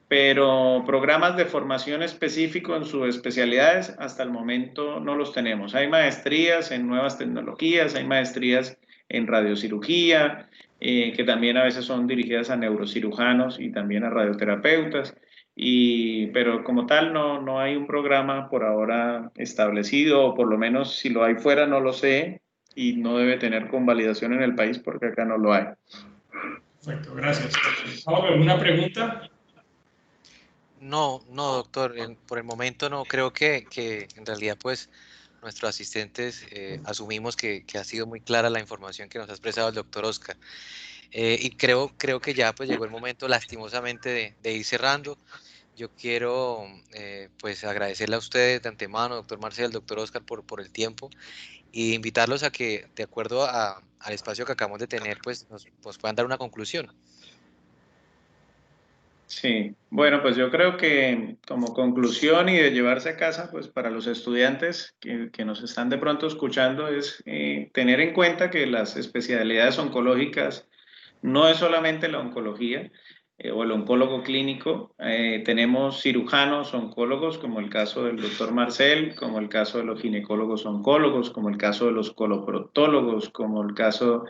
Pero programas de formación específico en sus especialidades hasta el momento no los tenemos. Hay maestrías en nuevas tecnologías, hay maestrías en radiocirugía, que también a veces son dirigidas a neurocirujanos y también a radioterapeutas, pero como tal no hay un programa por ahora establecido, o por lo menos si lo hay fuera no lo sé, y no debe tener convalidación en el país porque acá no lo hay. Perfecto, gracias. ¿Alguna pregunta? No, no, doctor, por el momento no. Creo que en realidad, pues, nuestros asistentes asumimos que ha sido muy clara la información que nos ha expresado el doctor Oscar. Y creo que ya pues llegó el momento, lastimosamente, de ir cerrando. Yo quiero, pues, agradecerle a ustedes de antemano, doctor Marcel, doctor Oscar, por el tiempo, y invitarlos a que, de acuerdo al espacio que acabamos de tener, pues, nos puedan dar una conclusión. Sí, bueno, pues yo creo que como conclusión y de llevarse a casa, pues para los estudiantes que nos están de pronto escuchando, es tener en cuenta que las especialidades oncológicas no es solamente la oncología. o el oncólogo clínico. Tenemos cirujanos oncólogos, como el caso del doctor Marcel, como el caso de los ginecólogos oncólogos, como el caso de los coloproctólogos, como el caso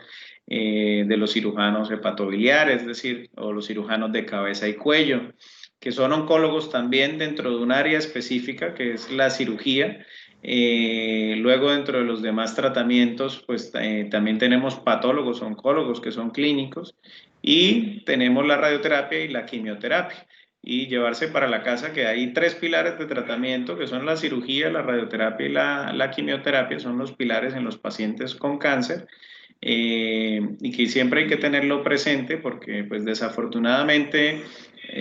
de los cirujanos hepatobiliares, es decir, o los cirujanos de cabeza y cuello, que son oncólogos también dentro de un área específica que es la cirugía. Luego, dentro de los demás tratamientos, pues también tenemos patólogos oncólogos que son clínicos, y tenemos la radioterapia y la quimioterapia. Y llevarse para la casa que hay 3 pilares de tratamiento, que son la cirugía, la radioterapia y la quimioterapia, son los pilares en los pacientes con cáncer. Y que siempre hay que tenerlo presente porque pues desafortunadamente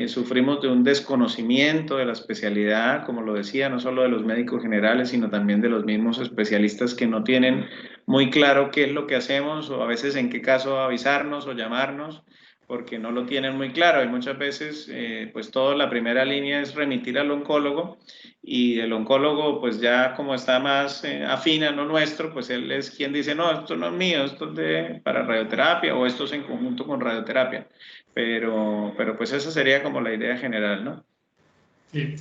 sufrimos de un desconocimiento de la especialidad, como lo decía, no solo de los médicos generales, sino también de los mismos especialistas que no tienen muy claro qué es lo que hacemos o a veces en qué caso avisarnos o llamarnos, porque no lo tienen muy claro. Y muchas veces, pues toda la primera línea es remitir al oncólogo, y el oncólogo, pues ya como está más afín a lo nuestro, pues él es quien dice, no, esto no es mío, esto es para radioterapia, o esto es en conjunto con radioterapia. Pero pues esa sería como la idea general, ¿no? Sí.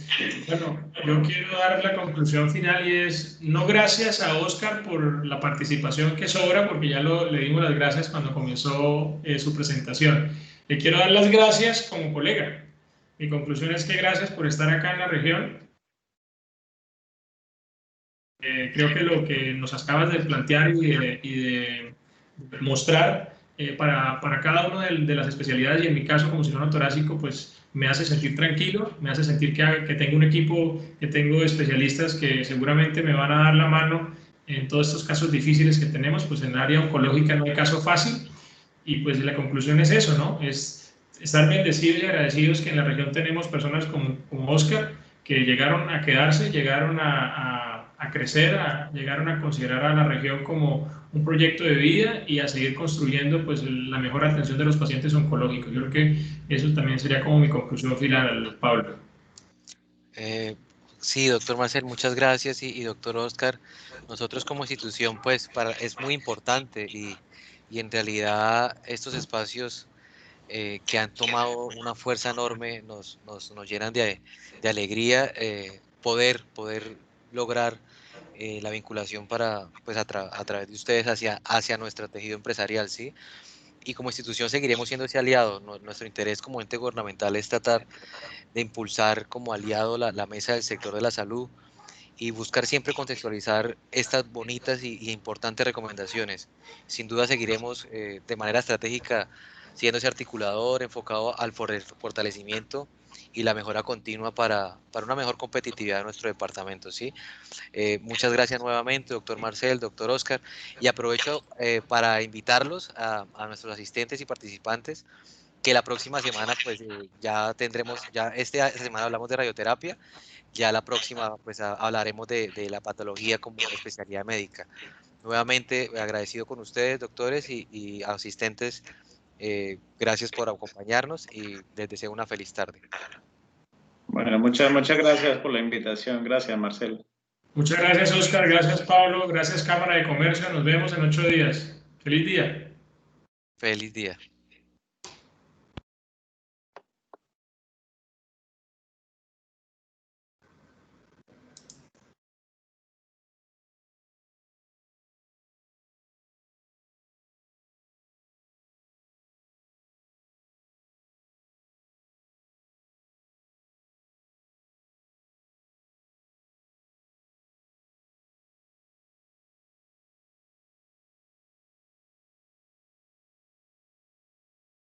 Bueno, yo quiero dar la conclusión final y es, no gracias a Oscar por la participación que sobra, porque ya le dimos las gracias cuando comenzó su presentación. Le quiero dar las gracias como colega. Mi conclusión es que gracias por estar acá en la región. Creo que lo que nos acabas de plantear y de mostrar para cada una de las especialidades, y en mi caso como cirujano torácico, pues me hace sentir tranquilo, me hace sentir que tengo un equipo, que tengo especialistas que seguramente me van a dar la mano en todos estos casos difíciles que tenemos. Pues en el área oncológica no hay caso fácil, y pues la conclusión es eso, ¿no? Es estar bendecidos y agradecidos que en la región tenemos personas como Oscar, que llegaron a quedarse, llegaron a crecer, llegaron a considerar a la región como un proyecto de vida y a seguir construyendo pues la mejor atención de los pacientes oncológicos. Yo creo que eso también sería como mi conclusión final, Pablo. Sí, doctor Marcel, muchas gracias, y doctor Oscar, nosotros como institución pues es muy importante, y en realidad estos espacios que han tomado una fuerza enorme nos llenan de alegría, poder lograr la vinculación pues a través de ustedes hacia nuestro tejido empresarial, ¿sí? Y como institución seguiremos siendo ese aliado. Nuestro interés como ente gubernamental es tratar de impulsar como aliado la mesa del sector de la salud y buscar siempre contextualizar estas bonitas y importantes recomendaciones. Sin duda seguiremos de manera estratégica siendo ese articulador enfocado al fortalecimiento y la mejora continua para una mejor competitividad de nuestro departamento, ¿sí? Muchas gracias nuevamente, doctor Marcel, doctor Oscar, y aprovecho para invitarlos a nuestros asistentes y participantes que la próxima semana pues ya tendremos, esta semana hablamos de radioterapia, ya la próxima pues hablaremos de la patología como especialidad médica. Nuevamente agradecido con ustedes, doctores y asistentes, gracias por acompañarnos y les deseo una feliz tarde. Bueno, muchas gracias por la invitación. Gracias, Marcelo. Muchas gracias, Oscar. Gracias, Pablo. Gracias, Cámara de Comercio. Nos vemos en 8 días. Feliz día. Feliz día.